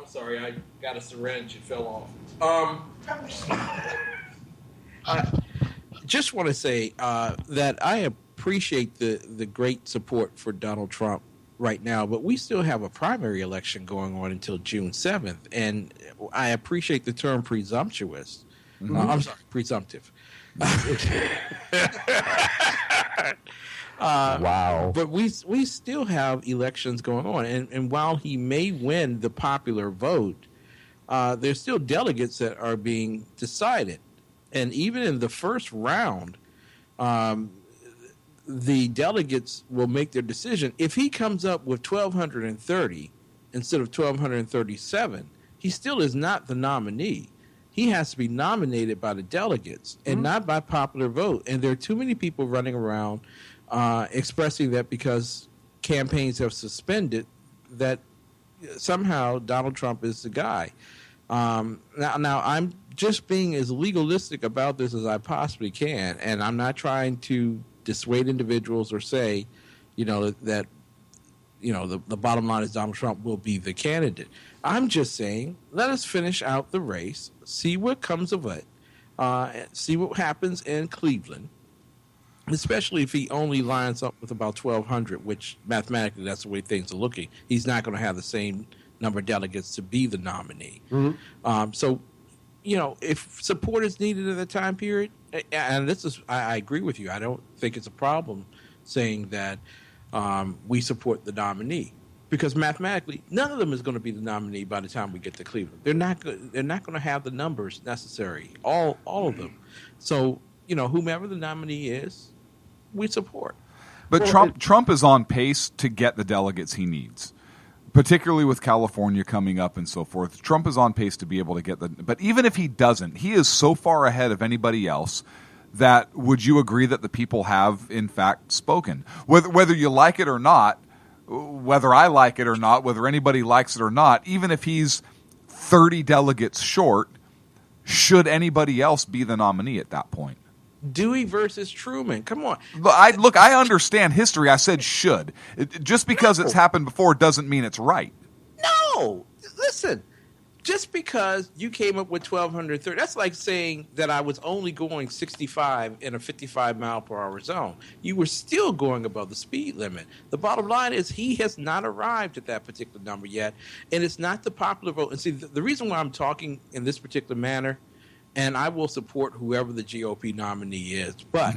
sorry, I got a syringe. It fell off. I just want to say that I appreciate the great support for Donald Trump right now, but we still have a primary election going on until June 7th, and I appreciate the term presumptuous. I'm sorry, presumptive. Wow. But we still have elections going on, and while he may win the popular vote, there's still delegates that are being decided. And even in the first round, the delegates will make their decision. If he comes up with 1,230 instead of 1,237, he still is not the nominee. He has to be nominated by the delegates and not by popular vote. And there are too many people running around expressing that because campaigns have suspended, that somehow Donald Trump is the guy. Now I'm just being as legalistic about this as I possibly can, and I'm not trying to dissuade individuals or say, that the bottom line is Donald Trump will be the candidate. I'm just saying, let us finish out the race, see what comes of it, see what happens in Cleveland, especially if he only lines up with about 1,200, which mathematically that's the way things are looking. He's not going to have the same number of delegates to be the nominee. So, if support is needed at the time period, and I agree with you. I don't think it's a problem saying that we support the nominee, because mathematically none of them is going to be the nominee by the time we get to Cleveland. They're not going to have the numbers necessary, all of them. So, whomever the nominee is, we support. But Trump is on pace to get the delegates he needs, particularly with California coming up and so forth. Trump is on pace to be able to get but even if he doesn't, he is so far ahead of anybody else that would you agree that the people have in fact spoken? Whether you like it or not, whether I like it or not, whether anybody likes it or not, even if he's 30 delegates short, should anybody else be the nominee at that point? Dewey versus Truman. Come on. I understand history. I said should. Just because it's happened before doesn't mean it's right. No. Listen, just because you came up with 1,230, that's like saying that I was only going 65 in a 55-mile-per-hour zone. You were still going above the speed limit. The bottom line is he has not arrived at that particular number yet, and it's not the popular vote. And see, the reason why I'm talking in this particular manner, and I will support whoever the GOP nominee is, but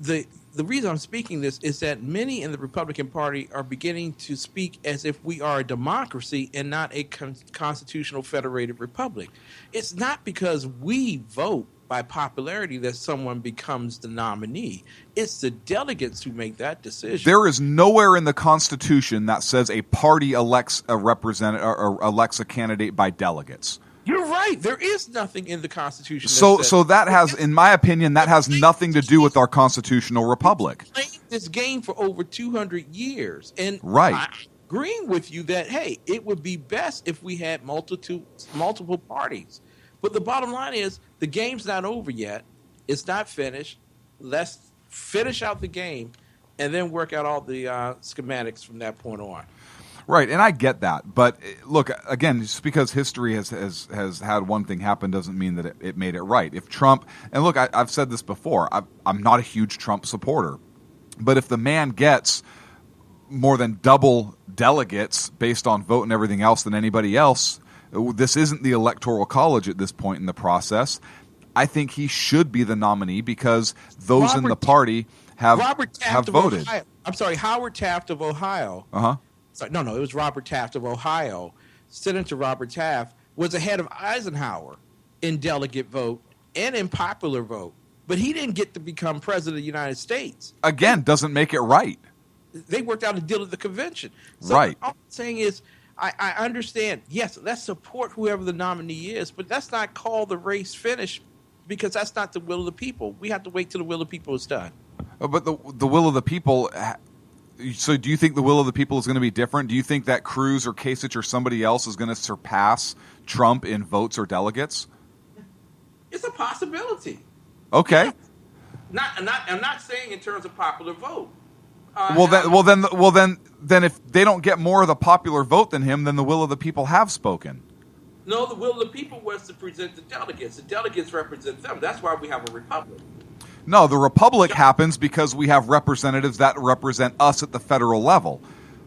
the reason I'm speaking this is that many in the Republican Party are beginning to speak as if we are a democracy and not a constitutional federated republic. It's not because we vote by popularity that someone becomes the nominee. It's the delegates who make that decision. There is nowhere in the Constitution that says a party elects a representative or elects a candidate by delegates. You're right. There is nothing in the Constitution. So that has, in my opinion, that has nothing to do with our constitutional republic. We've played this game for over 200 years, and right. I'm agreeing with you that it would be best if we had multiple parties. But the bottom line is the game's not over yet. It's not finished. Let's finish out the game, and then work out all the schematics from that point on. Right, and I get that, but look, again, just because history has had one thing happen doesn't mean that it made it right. If Trump, and look, I've said this before, I'm not a huge Trump supporter, but if the man gets more than double delegates based on vote and everything else than anybody else, this isn't the Electoral College at this point in the process. I think he should be the nominee because those in the party have voted. I'm sorry, Howard Taft of Ohio. No, it was Robert Taft of Ohio. Senator Robert Taft was ahead of Eisenhower in delegate vote and in popular vote, but he didn't get to become president of the United States. Again, doesn't make it right. They worked out a deal at the convention. So right. All I'm saying is I understand, yes, let's support whoever the nominee is, but let's not call the race finished because that's not the will of the people. We have to wait till the will of the people is done. But the will of the people... So do you think the will of the people is going to be different? Do you think that Cruz or Kasich or somebody else is going to surpass Trump in votes or delegates? It's a possibility. Okay. I'm not saying in terms of popular vote. Then if they don't get more of the popular vote than him, then the will of the people have spoken. No, the will of the people was to present the delegates. The delegates represent them. That's why we have a republic. No, the republic happens because we have representatives that represent us at the federal level.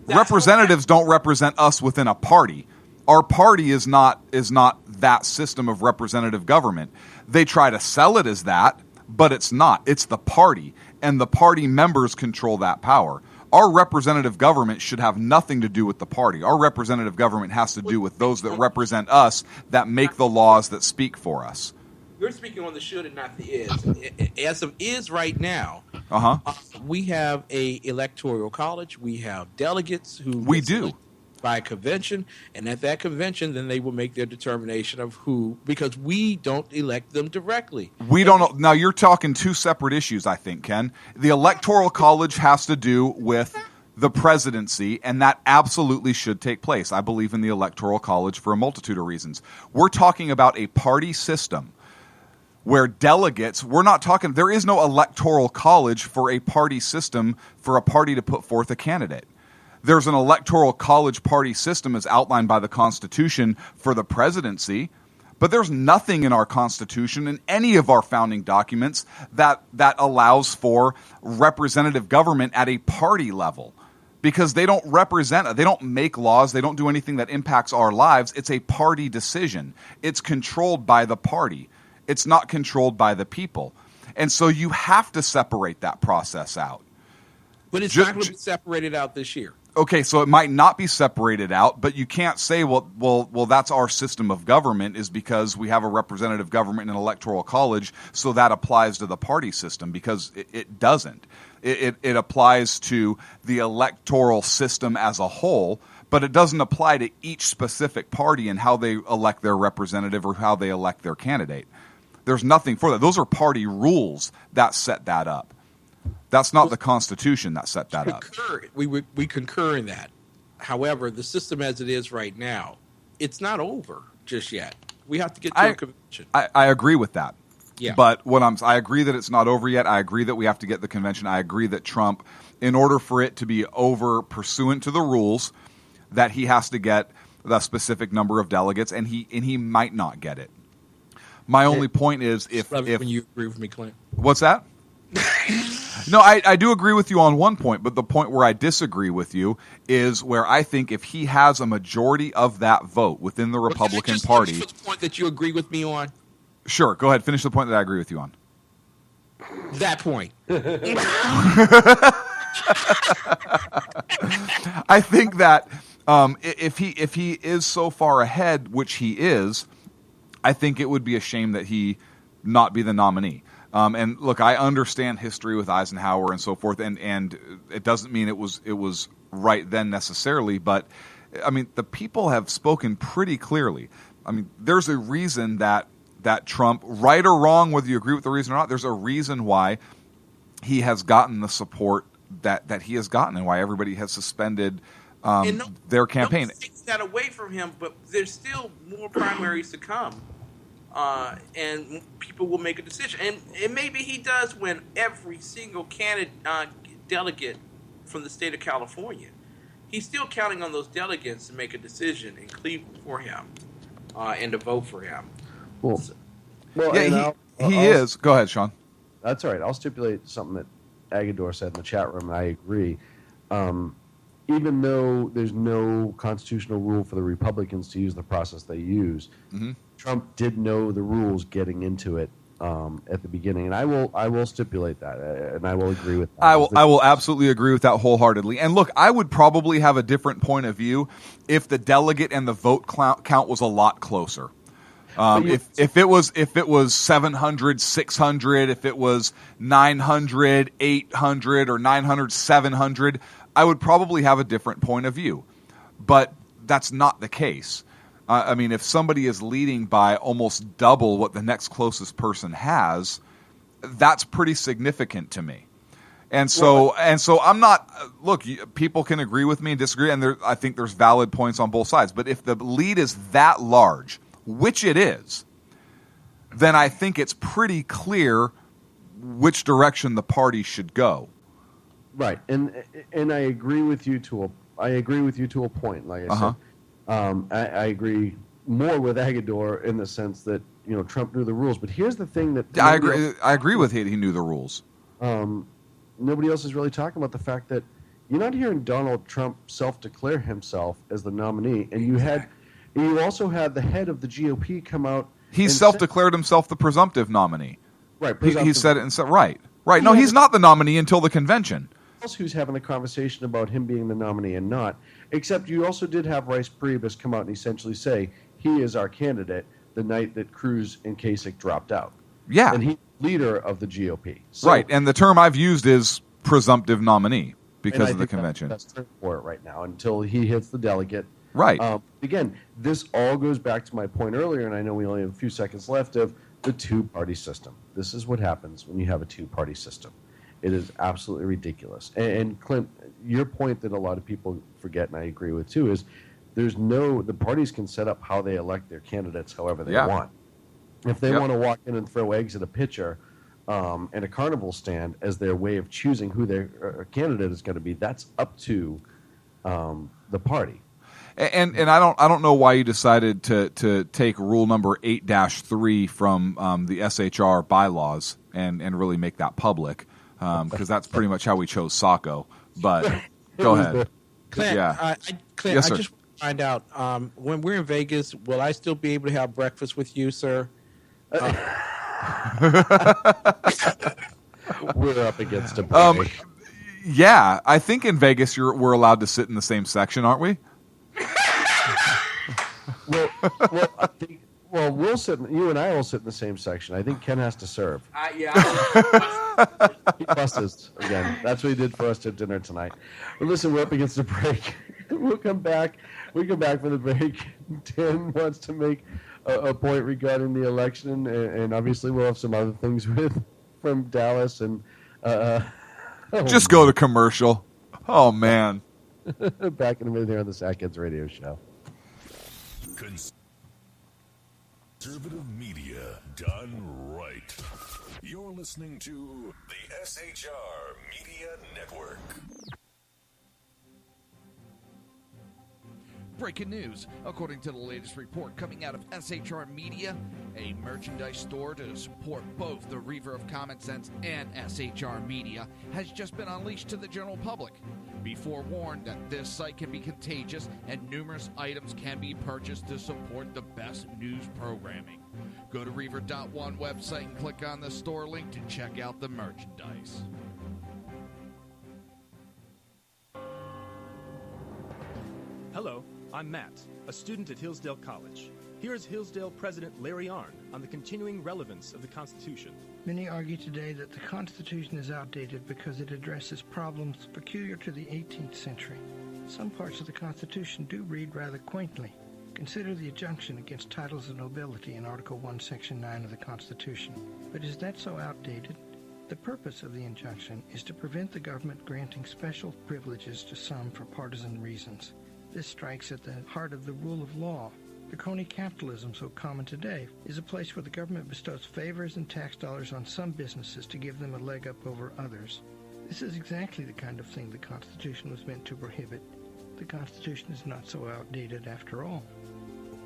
Representatives don't represent us within a party. Our party is not that system of representative government. They try to sell it as that, but it's not. It's the party, and the party members control that power. Our representative government should have nothing to do with the party. Our representative government has to do with those that represent us, that make the laws that speak for us. You're speaking on the should and not the is. As of is right now, we have a electoral college. We have delegates who we do by a convention, and at that convention, then they will make their determination of who, because we don't elect them directly. We don't. Now you're talking two separate issues, I think, Ken. The electoral college has to do with the presidency, and that absolutely should take place. I believe in the electoral college for a multitude of reasons. We're talking about a party system where delegates, we're not talking, there is no electoral college for a party system for a party to put forth a candidate. There's an electoral college party system as outlined by the Constitution for the presidency, but there's nothing in our Constitution, in any of our founding documents, that allows for representative government at a party level. Because they don't represent, they don't make laws, they don't do anything that impacts our lives. It's a party decision. It's controlled by the party. It's not controlled by the people. And so you have to separate that process out. But it's not going to be separated out this year. Okay, so it might not be separated out, but you can't say, well, that's our system of government is because we have a representative government and an electoral college, so that applies to the party system, because it doesn't. It applies to the electoral system as a whole, but it doesn't apply to each specific party and how they elect their representative or how they elect their candidate. There's nothing for that. Those are party rules that set that up. That's not the Constitution that set that up. We concur in that. However, the system as it is right now, it's not over just yet. We have to get to a convention. I agree with that. Yeah. But I agree that it's not over yet. I agree that we have to get the convention. I agree that Trump, in order for it to be over pursuant to the rules, that he has to get the specific number of delegates, and he might not get it. My only point is if when you agree with me, Clint. What's that? No, I do agree with you on one point, but the point where I disagree with you is where I think if he has a majority of that vote within the Republican Party. Finish the point that you agree with me on? Sure, go ahead. Finish the point that I agree with you on. That point. I think that if he is so far ahead, which he is, I think it would be a shame that he not be the nominee. And look, I understand history with Eisenhower and so forth, and it doesn't mean it was right then necessarily, but I mean the people have spoken pretty clearly. I mean, there's a reason that Trump, right or wrong, whether you agree with the reason or not, there's a reason why he has gotten the support that he has gotten, and why everybody has suspended their campaign. No takes that away from him, but there's still more primaries to come. And people will make a decision. And maybe he does win every single delegate from the state of California. He's still counting on those delegates to make a decision in Cleveland for him and to vote for him. Well, yeah, he is. Go ahead, Sean. That's all right. I'll stipulate something that Agador said in the chat room, and I agree. Even though there's no constitutional rule for the Republicans to use the process they use, Trump did know the rules getting into it at the beginning, and I will stipulate that, and I will agree with that. I will absolutely agree with that wholeheartedly. And look, I would probably have a different point of view if the delegate and the vote count was a lot closer. If it was 700, 600, if it was 900, 800, or 900, 700, I would probably have a different point of view. But that's not the case. I mean, if somebody is leading by almost double what the next closest person has, that's pretty significant to me. And so I'm not. Look, people can agree with me and disagree, and I think there's valid points on both sides. But if the lead is that large, which it is, then I think it's pretty clear which direction the party should go. Right, and I agree with you to a point. Like I said, I agree more with Agador in the sense that Trump knew the rules. But here's the thing that I agree with he knew the rules. Nobody else is really talking about the fact that you're not hearing Donald Trump self-declare himself as the nominee, and you also had the head of the GOP come out. He self-declared himself the presumptive nominee. Right, he said it and said right. No, he's not the nominee until the convention. Else who's having the conversation about him being the nominee and not, except you also did have Rice Priebus come out and essentially say he is our candidate the night that Cruz and Kasich dropped out. Yeah. And he's leader of the GOP. So, right, and the term I've used is presumptive nominee because of the convention. That's the term for it right now until he hits the delegate. Right. Again, this all goes back to my point earlier, and I know we only have a few seconds left, of the two-party system. This is what happens when you have a two-party system. It is absolutely ridiculous. And Clint, your point that a lot of people forget, and I agree with too, is the parties can set up how they elect their candidates however they want. If they want to walk in and throw eggs at a pitcher and a carnival stand as their way of choosing who their candidate is going to be, that's up to the party. And I don't know why you decided to take rule number 8-3 from the SHR bylaws and really make that public, because that's pretty much how we chose Sacco. But go ahead. Clint, Clint, yes, sir. I just want to find out, when we're in Vegas, will I still be able to have breakfast with you, sir? We're up against a break. Yeah, I think in Vegas we're allowed to sit in the same section, aren't we? Well, we'll sit. You and I will sit in the same section. I think Ken has to serve. He busts again. That's what he did for us at dinner tonight. But listen, we're up against a break. We'll come back. We come back from the break. Dan wants to make a point regarding the election, and obviously we'll have some other things from Dallas and. Just go to commercial. Oh man. Back in a minute here on the Sackheads Radio Show. Conservative media done right. You're listening to the SHR Media Network. Breaking news. According to the latest report coming out of SHR Media, a merchandise store to support both the Reaver of Common Sense and SHR Media has just been unleashed to the general public. Be forewarned that this site can be contagious and numerous items can be purchased to support the best news programming. Go to Reaver.one website and click on the store link to check out the merchandise. Hello, I'm Matt, a student at Hillsdale College. Here is Hillsdale President Larry Arnn on the continuing relevance of the Constitution. Many argue today that the Constitution is outdated because it addresses problems peculiar to the 18th century. Some parts of the Constitution do read rather quaintly. Consider the injunction against titles of nobility in Article 1, Section 9 of the Constitution. But is that so outdated? The purpose of the injunction is to prevent the government granting special privileges to some for partisan reasons. This strikes at the heart of the rule of law. The crony capitalism so common today is a place where the government bestows favors and tax dollars on some businesses to give them a leg up over others. This is exactly the kind of thing the Constitution was meant to prohibit. The Constitution is not so outdated after all.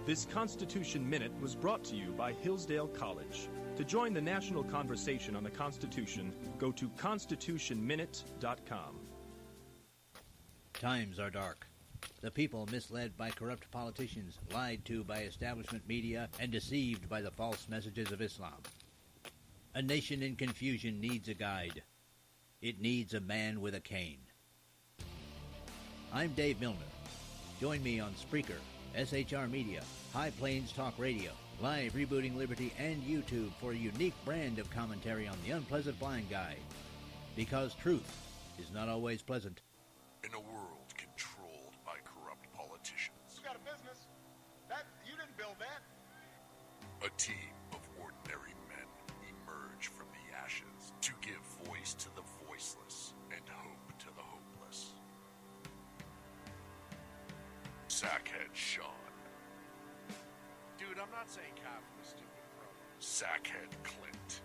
This Constitution Minute was brought to you by Hillsdale College. To join the national conversation on the Constitution, go to constitutionminute.com. Times are dark. The people misled by corrupt politicians, lied to by establishment media, and deceived by the false messages of Islam. A nation in confusion needs a guide. It needs a man with a cane. I'm Dave Milner. Join me on Spreaker, SHR Media, High Plains Talk Radio, Live Rebooting Liberty, and YouTube for a unique brand of commentary on the unpleasant blind guy. Because truth is not always pleasant. In a world controlled by corrupt politicians, You got a business. You didn't build that. a team of ordinary men emerge from the ashes to give voice to the voiceless and hope to the hopeless. Sackhead Sean. Dude, I'm not saying half of the stupid bro. Sackhead Clint.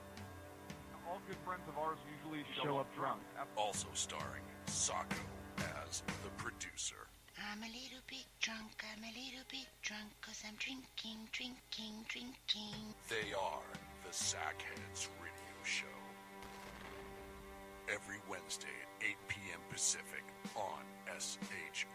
All good friends of ours usually show up drunk. Also starring Sacco as the producer. I'm a little bit drunk, I'm a little bit drunk, 'cause I'm drinking, drinking, drinking. They are the Sackheads Radio Show. Every Wednesday at 8 p.m. Pacific on shrmedia.com.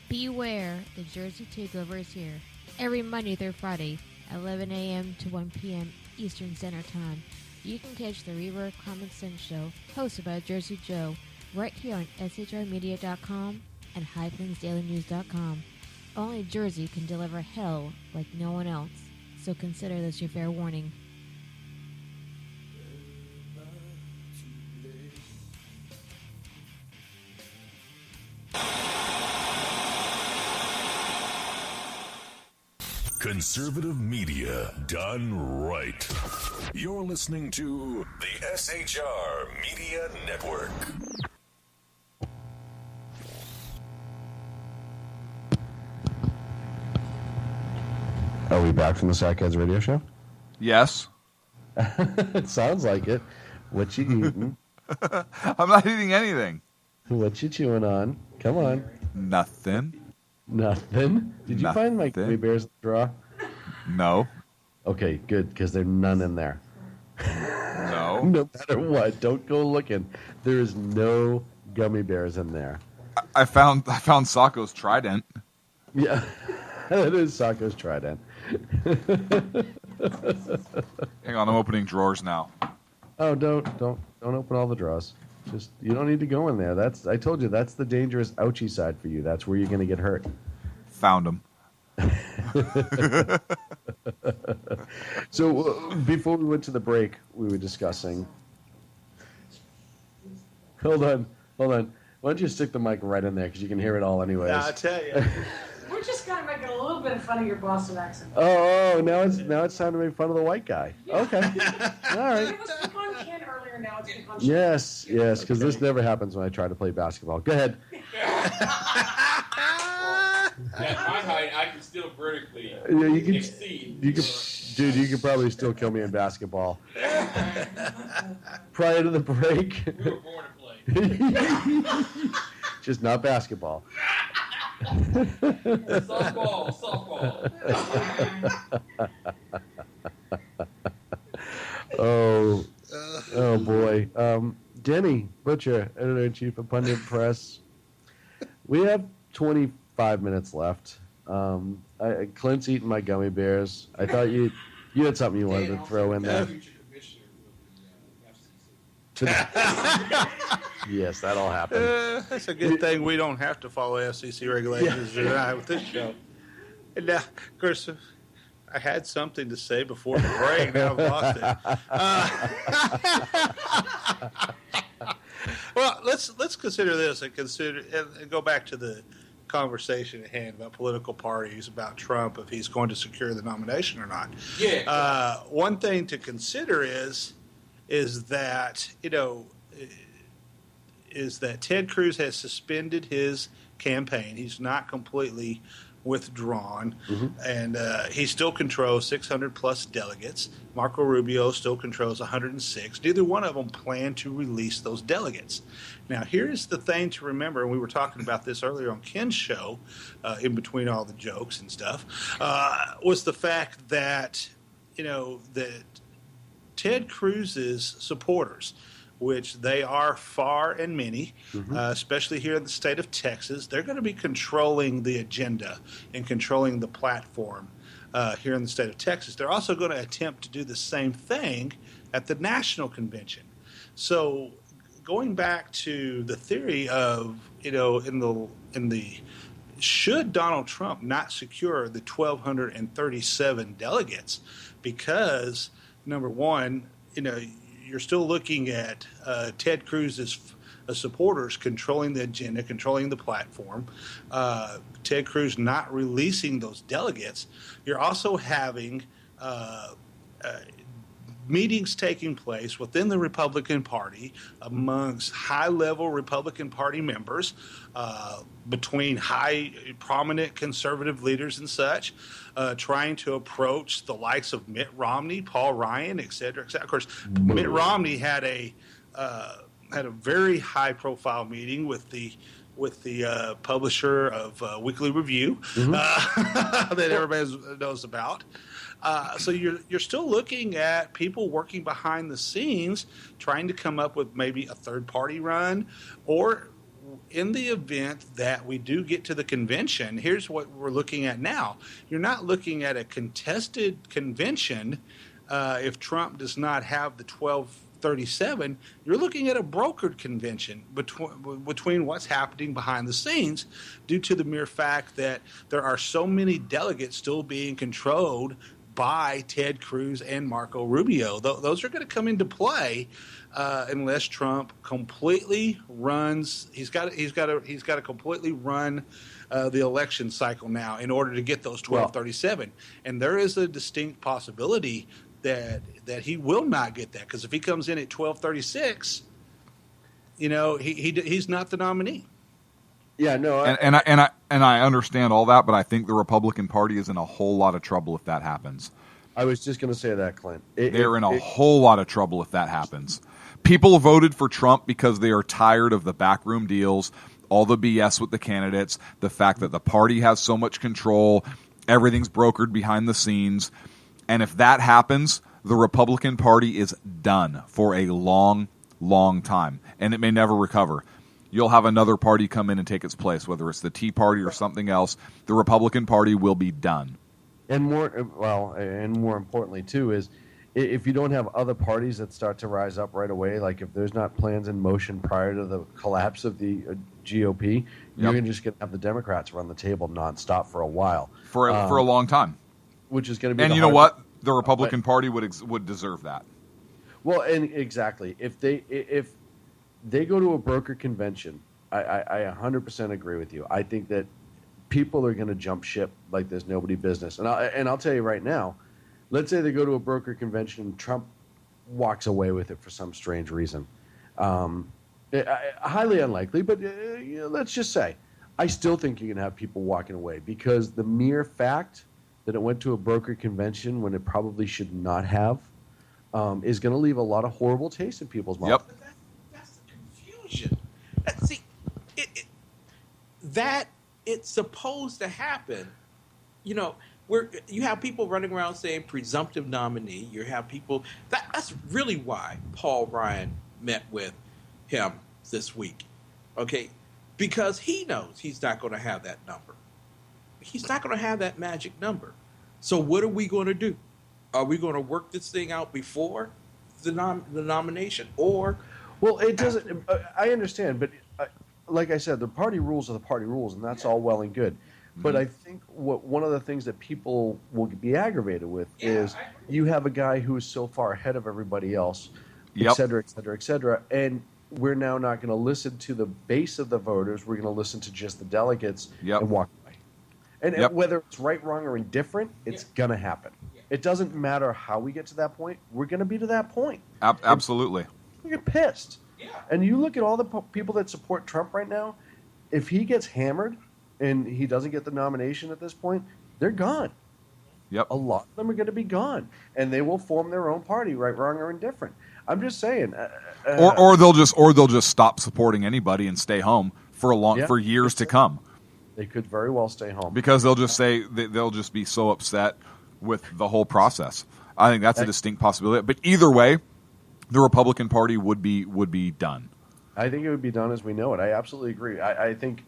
Beware, the Jersey Takeover is here. Every Monday through Friday, 11 a.m. to 1 p.m. Eastern Standard Time. You can catch the Reverb Common Sense Show, hosted by Jersey Joe, right here on shrmedia.com and highplainsdailynews.com. Only Jersey can deliver hell like no one else, so consider this your fair warning. Conservative media done right. You're listening to the SHR Media Network. Are we back from the Sackheads Radio Show? Yes. It sounds like it. What you eating? I'm not eating anything. What you chewing on? Come on. Nothing. Nothing? Did you find my gummy bears in the drawer? No. Okay, good, because there's none in there. No. No matter what, don't go looking. There is no gummy bears in there. I found Sacco's Trident. Yeah, it is Sacco's Trident. Hang on, I'm opening drawers now. Oh, don't open all the drawers. Just you don't need to go in there. I told you that's the dangerous ouchie side for you. That's where you're going to get hurt. Found them. So before we went to the break, we were discussing. Hold on. Why don't you stick the mic right in there because you can hear it all anyways. I tell you. We're just kind of making a little bit of fun of your Boston accent. Oh, now it's time to make fun of the white guy. Okay, all right. It was fun Ken earlier. Now it's fun. Yes, because this never happens when I try to play basketball. Go ahead. At my height, I can still vertically exceed. Dude, you could probably still kill me in basketball. Prior to the break. We were born to play. Just not basketball. Softball. Oh boy. Denny Butcher, editor-in-chief of Pundit Press. We have 25 minutes left. Clint's eating my gummy bears. I thought you had something you wanted to throw in there. Yes, that'll happen. That's a good thing we don't have to follow FCC regulations tonight with this show. And now, of course, I had something to say before the break. Now I've lost it. Well, let's consider this and go back to the conversation at hand about political parties, about Trump, if he's going to secure the nomination or not. Yeah. One thing to consider is that Ted Cruz has suspended his campaign. He's not completely withdrawn, and he still controls 600 plus delegates. Marco Rubio still controls 106. Neither one of them plan to release those delegates. Now, here's the thing to remember, and we were talking about this earlier on Ken's show, in between all the jokes and stuff, was the fact that that Ted Cruz's supporters, which they are far and many, especially here in the state of Texas, they're going to be controlling the agenda and controlling the platform here in the state of Texas. They're also going to attempt to do the same thing at the national convention. So going back to the theory of, should Donald Trump not secure the 1,237 delegates, because, number one, you're still looking at Ted Cruz's supporters controlling the agenda, controlling the platform. Ted Cruz not releasing those delegates. You're also having meetings taking place within the Republican Party amongst high-level Republican Party members, between prominent conservative leaders and such, trying to approach the likes of Mitt Romney, Paul Ryan, et cetera, et cetera. Of course, Mitt Romney had a very high-profile meeting with the publisher of Weekly Review that everybody knows about. So you're still looking at people working behind the scenes, trying to come up with maybe a third-party run, or in the event that we do get to the convention, here's what we're looking at now. You're not looking at a contested convention if Trump does not have the 1237. You're looking at a brokered convention between what's happening behind the scenes, due to the mere fact that there are so many delegates still being controlled by Ted Cruz and Marco Rubio. Those are going to come into play unless Trump completely runs. He's got to completely run the election cycle now in order to get those 1237. And there is a distinct possibility that he will not get that, because if he comes in at 1236, he's not the nominee. Yeah, no, and I understand all that, but I think the Republican Party is in a whole lot of trouble if that happens. I was just going to say that, Clint. They're in a whole lot of trouble if that happens. People voted for Trump because they are tired of the backroom deals, all the BS with the candidates, the fact that the party has so much control, everything's brokered behind the scenes. And if that happens, the Republican Party is done for a long, long time, and it may never recover. You'll have another party come in and take its place, whether it's the Tea Party or something else. The Republican Party will be done. And more importantly too is, if you don't have other parties that start to rise up right away, like if there's not plans in motion prior to the collapse of the GOP, you're just going to have the Democrats run the table nonstop for a while, for a long time, which is going to be. And you know what? The Republican Party would deserve that. Well, and exactly, if they go to a broker convention, I 100% agree with you. I think that people are going to jump ship like there's nobody business. And I'll tell you right now, let's say they go to a broker convention and Trump walks away with it for some strange reason. Highly unlikely, but let's just say, I still think you're going to have people walking away, because the mere fact that it went to a broker convention when it probably should not have is going to leave a lot of horrible taste in people's mouths. Yep. That's the confusion. See, it's supposed to happen. You have people running around saying presumptive nominee. You have people that's really why Paul Ryan met with him this week, okay? Because he knows he's not going to have that number. He's not going to have that magic number. So what are we going to do? Are we going to work this thing out before the nomination, or? Well, it doesn't. I understand, but like I said, the party rules are the party rules, and that's all well and good. But I think one of the things that people will be aggravated with is you have a guy who is so far ahead of everybody else, et cetera, et cetera, et cetera, and we're now not going to listen to the base of the voters. We're going to listen to just the delegates and walk away. And whether it's right, wrong, or indifferent, it's going to happen. It doesn't matter how we get to that point. We're going to be to that point. Absolutely. We get pissed. Yeah. And you look at all the people that support Trump right now, if he gets hammered and he doesn't get the nomination at this point, they're gone. Yep. A lot of them are going to be gone, and they will form their own party, right, wrong, or indifferent. I'm just saying. Or they'll just stop supporting anybody and stay home for years to come. They could very well stay home because they'll just say they'll just be so upset with the whole process. I think that's a distinct possibility. But either way, the Republican Party would be done. I think it would be done as we know it. I absolutely agree. I think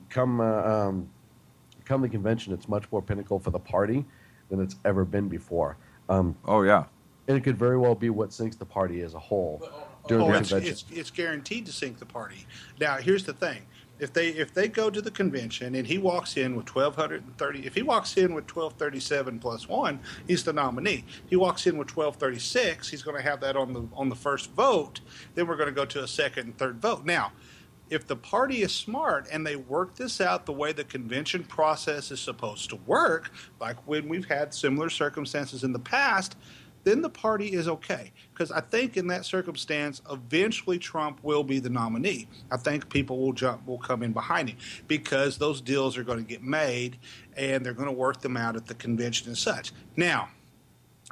come the convention, it's much more pinnacle for the party than it's ever been before. Oh yeah, and it could very well be what sinks the party as a whole during the convention. It's guaranteed to sink the party. Now, here's the thing: if they go to the convention and he walks in with 1,230, if he walks in with 1,237 plus one, he's the nominee. He walks in with 1,236, he's going to have that on the first vote. Then we're going to go to a second and third vote. Now, if the party is smart and they work this out the way the convention process is supposed to work, like when we've had similar circumstances in the past, then the party is okay. Because I think in that circumstance, eventually Trump will be the nominee. I think people will come in behind him because those deals are going to get made and they're going to work them out at the convention and such. Now,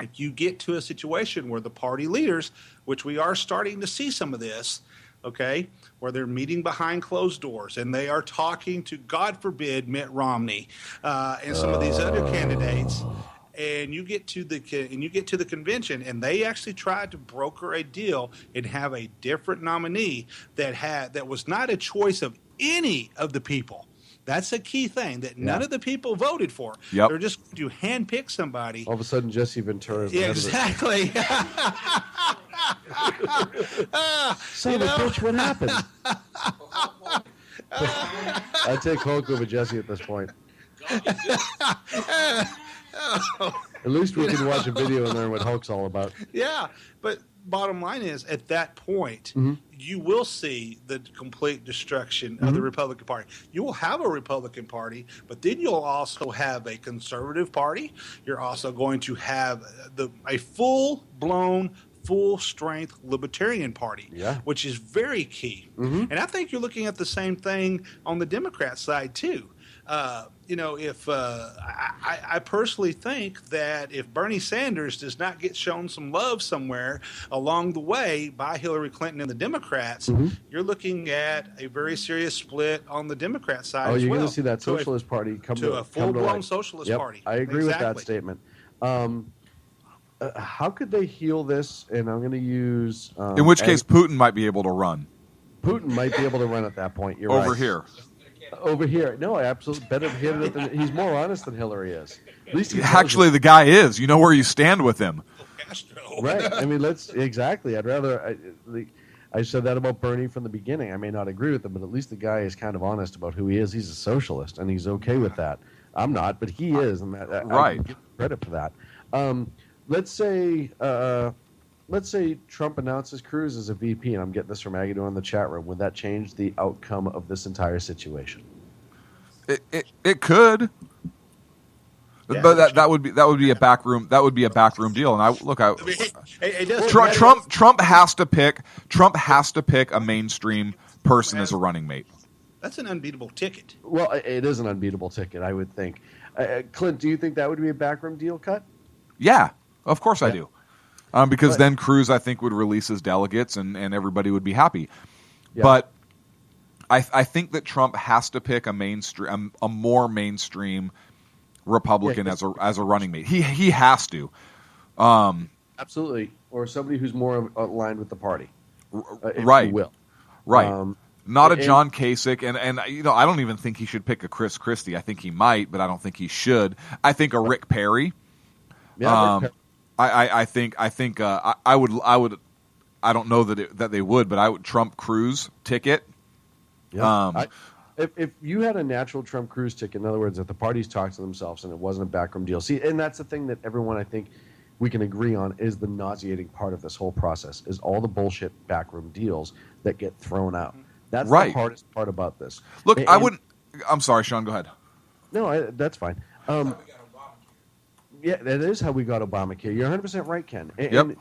if you get to a situation where the party leaders, which we are starting to see some of this, okay, where they're meeting behind closed doors and they are talking to, God forbid, Mitt Romney and some of these other candidates, and you get to the convention and they actually tried to broker a deal and have a different nominee that was not a choice of any of the people. That's a key thing that none of the people voted for. Yep. They're just going to handpick somebody. All of a sudden, Jesse Ventura is the head of it. Exactly. Son of a bitch, what happened? I'd take Hulk over Jesse at this point. At least we can watch a video and learn what Hulk's all about. Yeah, but bottom line is, at that point, you will see the complete destruction of the Republican Party. You will have a Republican Party, but then you'll also have a conservative party. You're also going to have a full-blown, full-strength Libertarian Party, which is very key. And I think you're looking at the same thing on the Democrat side, too. I personally think that if Bernie Sanders does not get shown some love somewhere along the way by Hillary Clinton and the Democrats, you're looking at a very serious split on the Democrat side. You're going to see that Socialist Party come to a full-blown Socialist Party. I agree with that statement. How could they heal this? And I'm going to use... in which case, Putin might be able to run. Putin might be able to run at that point. You're Over right. here. Over here. No, I absolutely better hit it than he's more honest than Hillary is. At least Actually, the guy is. You know where you stand with him. Right. I mean, exactly. I'd rather... I said that about Bernie from the beginning. I may not agree with him, but at least the guy is kind of honest about who he is. He's a socialist, and he's okay with that. I'm not, but he is, and I give credit for that. Let's say Trump announces Cruz as a VP, and I'm getting this from Agador in the chat room. Would that change the outcome of this entire situation? It could, but that would be a backroom deal. And Trump has to pick a mainstream person as a running mate. That's an unbeatable ticket. Well, it is an unbeatable ticket, I would think. Clint, do you think that would be a backroom deal cut? Yeah, of course I do. Because then Cruz, I think, would release his delegates and everybody would be happy. Yeah. But I think that Trump has to pick a more mainstream Republican as a running mate. He has to. Absolutely, or somebody who's more aligned with the party. Right. You will. Right. Not a John Kasich, and I don't even think he should pick a Chris Christie. I think he might, but I don't think he should. I think a Rick Perry. Yeah, Rick Perry. I think I would. I don't know that they would, but I would Trump Cruz ticket. Yeah. If you had a natural Trump Cruz ticket, in other words, if the parties talked to themselves and it wasn't a backroom deal, and that's the thing that everyone I think we can agree on is the nauseating part of this whole process is all the bullshit backroom deals that get thrown out. That's the hardest part about this. Look, I wouldn't. I'm sorry, Sean. Go ahead. No, that's fine. Yeah, that is how we got Obamacare. You're 100% right, Ken. And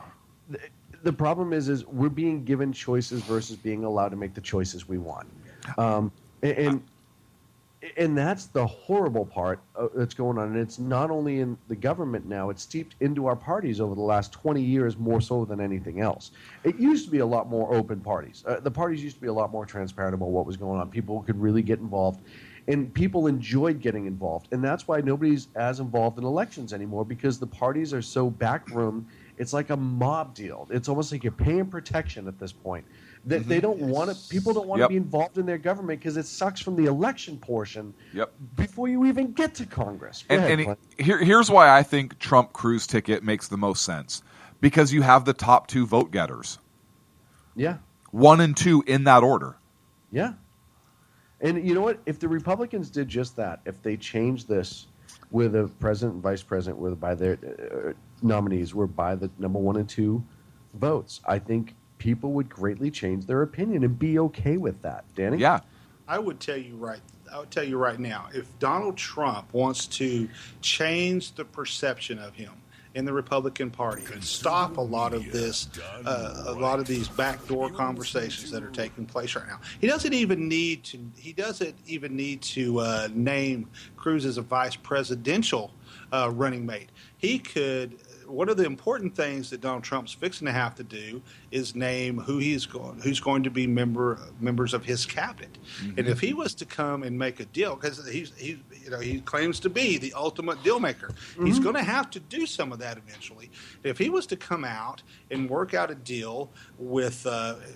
the problem is we're being given choices versus being allowed to make the choices we want. And that's the horrible part that's going on. And it's not only in the government now, it's seeped into our parties over the last 20 years more so than anything else. It used to be a lot more open parties. The parties used to be a lot more transparent about what was going on. People could really get involved. And people enjoyed getting involved. And that's why nobody's as involved in elections anymore, because the parties are so backroom. It's like a mob deal. It's almost like you're paying protection at this point. They don't want to. People don't want to be involved in their government because it sucks from the election portion before you even get to Congress. Here's why I think Trump Cruz ticket makes the most sense. Because you have the top two vote getters. Yeah. 1 and 2 in that order. Yeah. And you know what? If the Republicans did just that, if they changed this with a president and vice president whereby their nominees were by the number 1 and 2 votes, I think people would greatly change their opinion and be okay with that. Danny? Yeah. I would tell you right now, if Donald Trump wants to change the perception of him in the Republican Party and stop a lot of this, a lot of these backdoor conversations that are taking place right now. He doesn't even need to. He doesn't even need to name Cruz as a vice presidential running mate. He could. One of the important things that Donald Trump's fixing to have to do is name who's going to be members of his cabinet. Mm-hmm. And if he was to come and make a deal, because he claims to be the ultimate deal maker, mm-hmm. he's going to have to do some of that eventually. If he was to come out and work out a deal with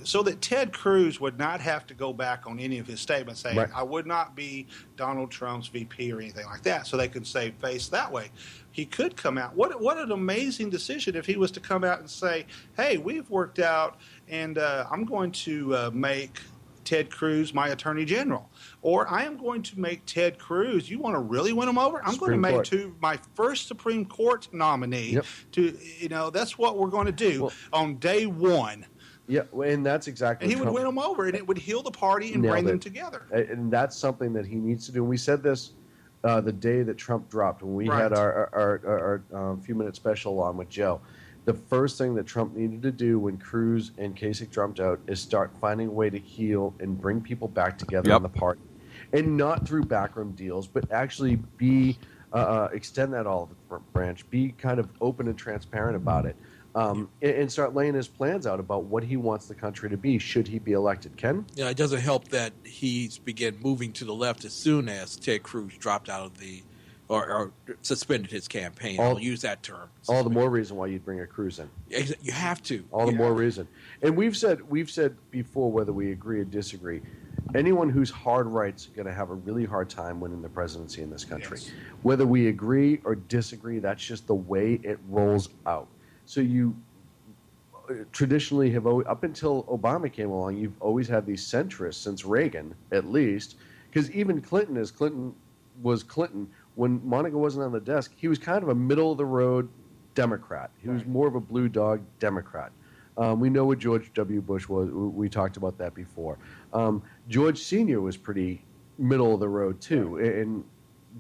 so that Ted Cruz would not have to go back on any of his statements saying, right. I would not be Donald Trump's VP or anything like that, so they could save face that way. He could come out. What an amazing decision if he was to come out and say, hey, we've worked out, and I'm going to make Ted Cruz my attorney general. Or I am going to make Ted Cruz, you want to really win him over? I'm going to make my first Supreme Court nominee. Yep. That's what we're going to do on day one. Yeah, and that's exactly. And he would win them over, and it would heal the party and bring them together. And that's something that he needs to do. And we said this the day that Trump dropped, when we had our few-minute special on with Joe. The first thing that Trump needed to do when Cruz and Kasich dropped out is start finding a way to heal and bring people back together in the party. And not through backroom deals, but actually extend that olive branch, be kind of open and transparent about it. And start laying his plans out about what he wants the country to be should he be elected. Ken? Yeah, it doesn't help that he's began moving to the left as soon as Ted Cruz dropped out of the or suspended his campaign. I'll use that term. All the more reason why you'd bring a Cruz in. You have to. All the more reason. And we've said before, whether we agree or disagree, anyone who's hard right's going to have a really hard time winning the presidency in this country. Yes. Whether we agree or disagree, that's just the way it rolls out. So you traditionally have always, up until Obama came along, you've always had these centrists since Reagan, at least, because even Clinton, as Clinton was Clinton, when Monica wasn't on the desk, he was kind of a middle-of-the-road Democrat. He was more of a blue dog Democrat. We know what George W. Bush was. We talked about that before. George Sr. was pretty middle-of-the-road, too,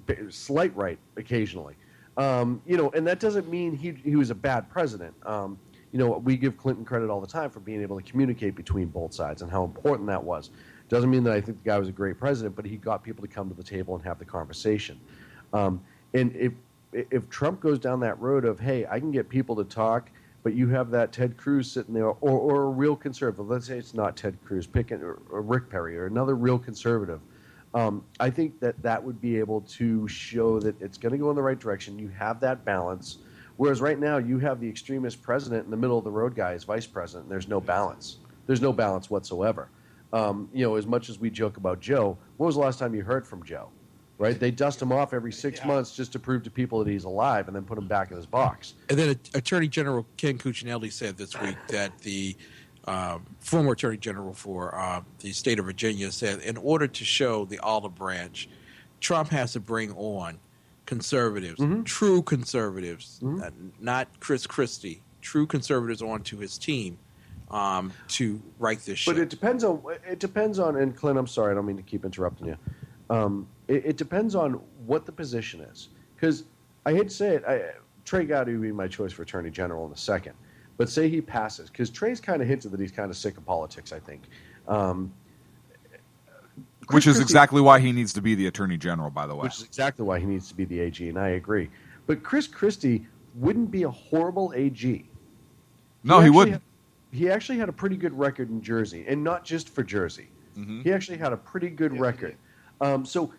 and slight right occasionally. And that doesn't mean he was a bad president. We give Clinton credit all the time for being able to communicate between both sides and how important that was. Doesn't mean that I think the guy was a great president, but he got people to come to the table and have the conversation. And if Trump goes down that road of, hey, I can get people to talk, but you have that Ted Cruz sitting there, or a real conservative, let's say it's not Ted Cruz, pick or Rick Perry or another real conservative, I think that would be able to show that it's going to go in the right direction. You have that balance. Whereas right now you have the extremist president and the middle of the road guy as vice president. And there's no balance. There's no balance whatsoever. As much as we joke about Joe, when was the last time you heard from Joe? Right? They dust him off every 6 months just to prove to people that he's alive and then put him back in his box. And then Attorney General Ken Cuccinelli said this week that the former Attorney General for the state of Virginia said in order to show the olive branch, Trump has to bring on conservatives, true conservatives, not Chris Christie, true conservatives onto his team to right this ship. But it depends on, and Clint, I'm sorry, I don't mean to keep interrupting you. It depends on what the position is. Because I hate to say it, Trey Gowdy would be my choice for Attorney General in a second. But say he passes, because Trey's kind of hinted that he's kind of sick of politics, I think. Which is exactly why he needs to be the Attorney General, by the way. Which is exactly why he needs to be the AG, and I agree. But Chris Christie wouldn't be a horrible AG. No, he wouldn't. He actually had a pretty good record in Jersey, and not just for Jersey. Mm-hmm. He actually had a pretty good record. So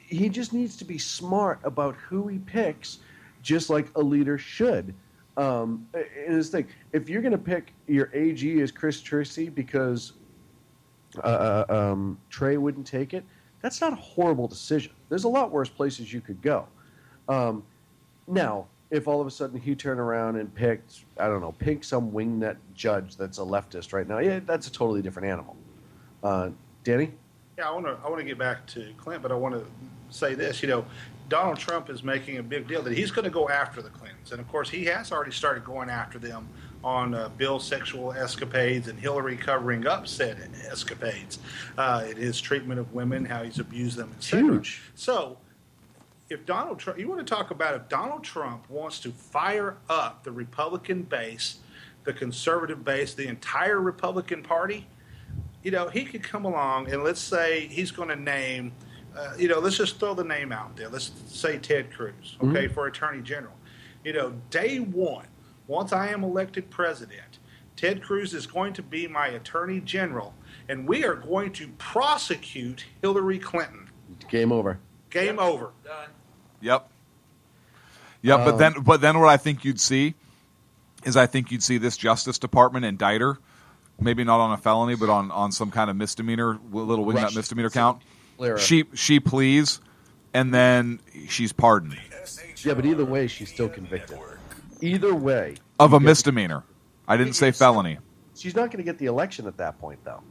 he just needs to be smart about who he picks, just like a leader should. And this thing, if you're going to pick your AG as Chris Christie because Trey wouldn't take it, that's not a horrible decision. There's a lot worse places you could go. Now, if all of a sudden he turned around and picked some wingnut judge that's a leftist right now, yeah, that's a totally different animal. Danny? Yeah, I want to get back to Clint, but I want to say this. Donald Trump is making a big deal that he's going to go after the Clintons. And, of course, he has already started going after them on Bill's sexual escapades and Hillary covering up said escapades, in his treatment of women, how he's abused them, etc. Huge. So if Donald Trump, you want to talk about if Donald Trump wants to fire up the Republican base, the conservative base, the entire Republican Party, he could come along and let's say he's going to name, let's just throw the name out there. Let's say Ted Cruz, okay, for Attorney General. Day one, once I am elected president, Ted Cruz is going to be my Attorney General, and we are going to prosecute Hillary Clinton. Game over. Game over. Done. Yep. But then what I think you'd see is this Justice Department indict her, maybe not on a felony, but on some kind of misdemeanor, little wingnut misdemeanor count. She pleads, and then she's pardoned. Yeah, but either way, she's still convicted. Either way. Of a misdemeanor. I didn't say felony. She's not going to get the election at that point, though.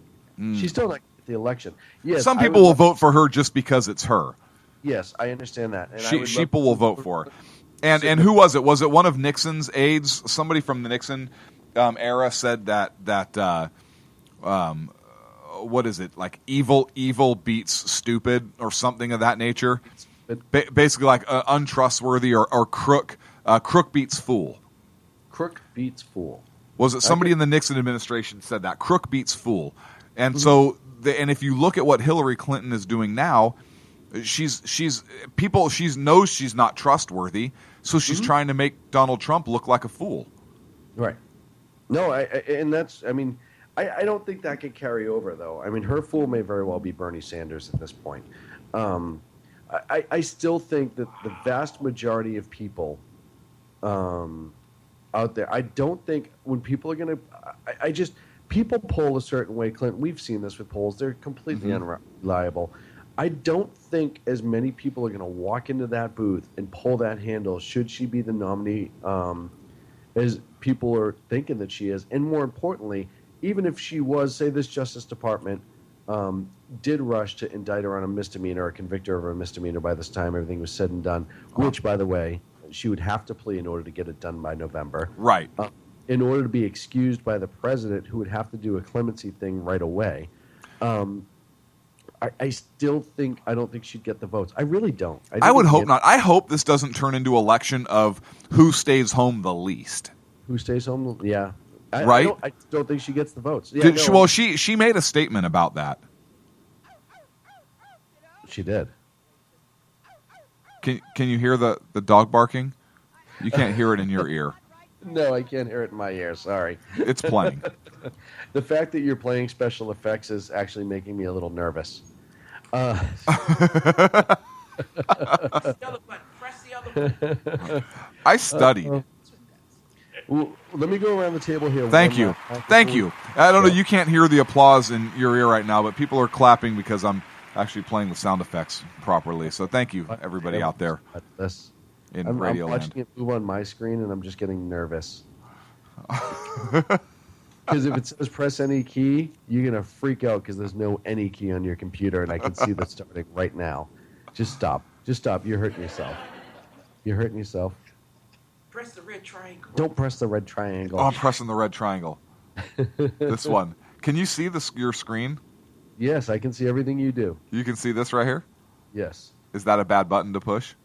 She's still not going to get the election. Yes, some people will vote for her just because it's her. Yes, I understand that. And people will vote for her. And who was it? Was it one of Nixon's aides? Somebody from the Nixon era said that what is it, like evil beats stupid or something of that nature? Basically, like untrustworthy or crook. Crook beats fool. Crook beats fool. Was it somebody in the Nixon administration said that? Crook beats fool. And so, and if you look at what Hillary Clinton is doing now, she knows she's not trustworthy, so she's trying to make Donald Trump look like a fool. Right. No, I don't think that could carry over, though. I mean, her fool may very well be Bernie Sanders at this point. I still think that the vast majority of people out there, I don't think when people are going to, people poll a certain way, Clinton. We've seen this with polls. They're completely unreliable. I don't think as many people are going to walk into that booth and pull that handle should she be the nominee as people are thinking that she is. And more importantly, even if she was, say this Justice Department did rush to indict her on a misdemeanor or convict her of a misdemeanor by this time everything was said and done, which, by the way, she would have to plea in order to get it done by November. Right. In order to be excused by the president, who would have to do a clemency thing right away. I still think, I don't think she'd get the votes. I really don't. I would hope not. I hope this doesn't turn into election of who stays home the least. Who stays home? Yeah. Right? I don't think she gets the votes. Yeah, she made a statement about that. She did. Can you hear the dog barking? You can't hear it in your ear. No, I can't hear it in my ear. Sorry. It's playing. The fact that you're playing special effects is actually making me a little nervous. Press the other button. Press the other button. I studied. Well, let me go around the table here. Thank you. Thank you. I don't know. You can't hear the applause in your ear right now, but people are clapping because I'm actually playing the sound effects properly. So thank you, everybody out there in Radio I'm watching it move on my screen, and I'm just getting nervous. Because if it says press any key, you're going to freak out because there's no any key on your computer, and I can see that starting right now. Just stop. Just stop. You're hurting yourself. You're hurting yourself. Press the red triangle. Don't press the red triangle. Oh, I'm pressing the red triangle. This one. Can you see your screen? Yes, I can see everything you do. You can see this right here? Yes. Is that a bad button to push?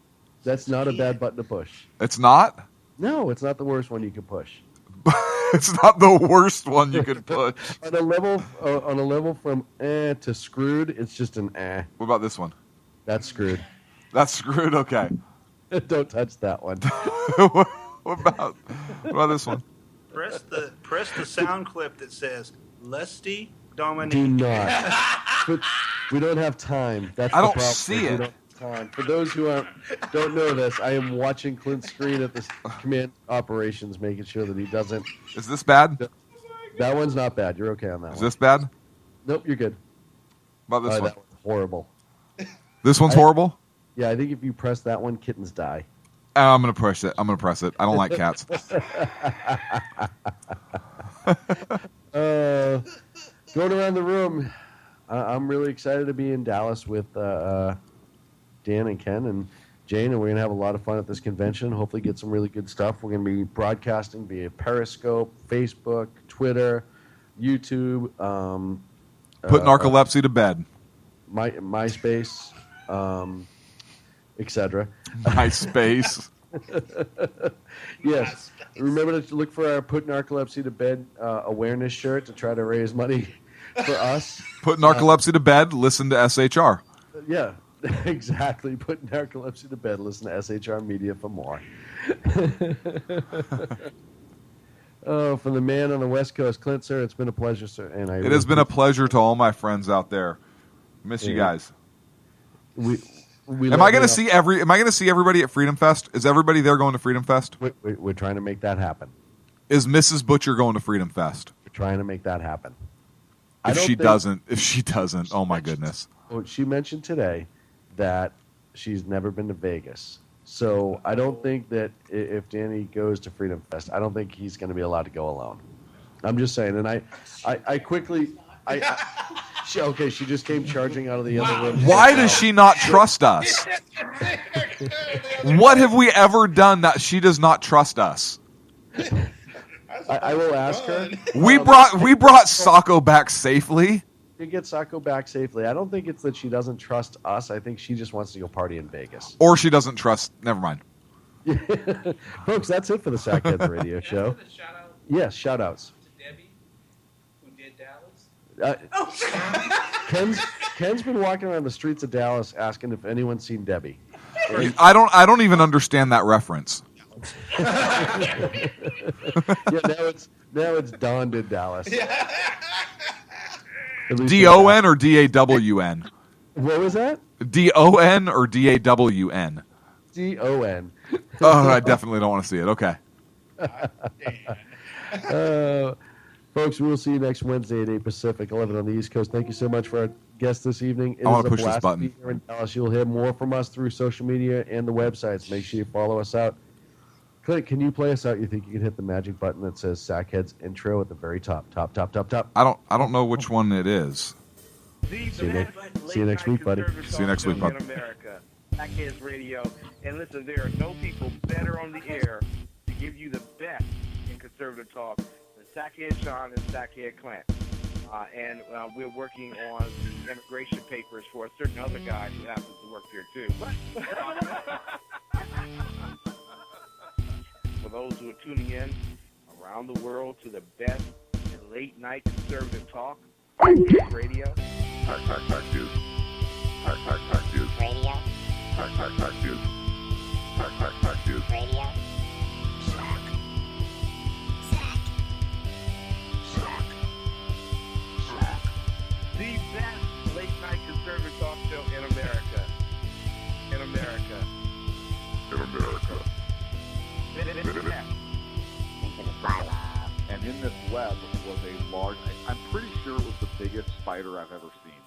That's not a bad button to push. It's not? No, it's not the worst one you can push. It's not the worst one you could push. on a level from to screwed, it's just an eh. What about this one? That's screwed. That's screwed? Okay. Don't touch that one. What about this one? Press the sound clip that says Lusty Dominique. Do not. But we don't have time. That's I the don't problem. see it. We don't have time. For those who don't know this, I am watching Clint's screen at this command operations, making sure that he doesn't. Is this bad? That one's not bad. You're okay on that one. Is this bad? Nope, you're good. About this one? That one's horrible. This one's horrible? Yeah, I think if you press that one, kittens die. I'm going to push it. I'm going to press it. I don't like cats. Going around the room, I'm really excited to be in Dallas with Dan and Ken and Jane, and we're going to have a lot of fun at this convention. Hopefully get some really good stuff. We're going to be broadcasting via Periscope, Facebook, Twitter, YouTube. Put narcolepsy to bed. MySpace. etc. MySpace. Yes. Remember to look for our Put Narcolepsy to Bed awareness shirt to try to raise money for us. Put narcolepsy to bed, listen to SHR. Yeah, exactly. Put narcolepsy to bed, listen to SHR Media for more. Oh, from the man on the West Coast, Clint, sir, it's been a pleasure, sir. And It has been a pleasure to all my friends out there. Miss you guys. Am I going to see everybody at Freedom Fest? Is everybody there going to Freedom Fest? We're trying to make that happen. Is Mrs. Butcher going to Freedom Fest? We're trying to make that happen. If she doesn't, oh my goodness. Well, she mentioned today that she's never been to Vegas. So I don't think that if Danny goes to Freedom Fest, I don't think he's going to be allowed to go alone. I'm just saying. And I quickly... she just came charging out of the other room. Why does she not trust us? What have we ever done that she does not trust us? I will ask her. We brought Sacco back safely. You get Sacco back safely. I don't think it's that she doesn't trust us. I think she just wants to go party in Vegas. Or she doesn't trust. Never mind. Folks, that's it for the Sackheads Radio Show. Yes, shout outs. Debbie, who did Dallas. Ken's been walking around the streets of Dallas asking if anyone's seen Debbie. I don't even understand that reference. Now it's Don did Dallas. D-O-N or D-A-W-N? What was that? D-O-N or D-A-W-N? D-O-N. Oh, I definitely don't want to see it. Okay. Folks, we'll see you next Wednesday at 8 Pacific, 11 on the East Coast. Thank you so much for our guest this evening. I want to push this button. To be here in Dallas. You'll hear more from us through social media and the websites. Make sure you follow us out. Clint, can you play us out? You think you can hit the magic button that says Sackheads intro at the very top? Top. I don't know which one it is. See you next week, buddy. See you next week, bud. In America, Sackheads Radio. And listen, there are no people better on the air to give you the best in conservative talk than Sackhead Sean and Sackhead Clint. And we're working on the immigration papers for a certain other guy who happens to work here too. For those who are tuning in around the world to the best in late night conservative talk, radio. Talk news. Talk news. Radio. Talk news. Talk news. Radio. The best late night conservative talk show in America. In America. In America. And in this web was a large, I'm pretty sure it was the biggest spider I've ever seen.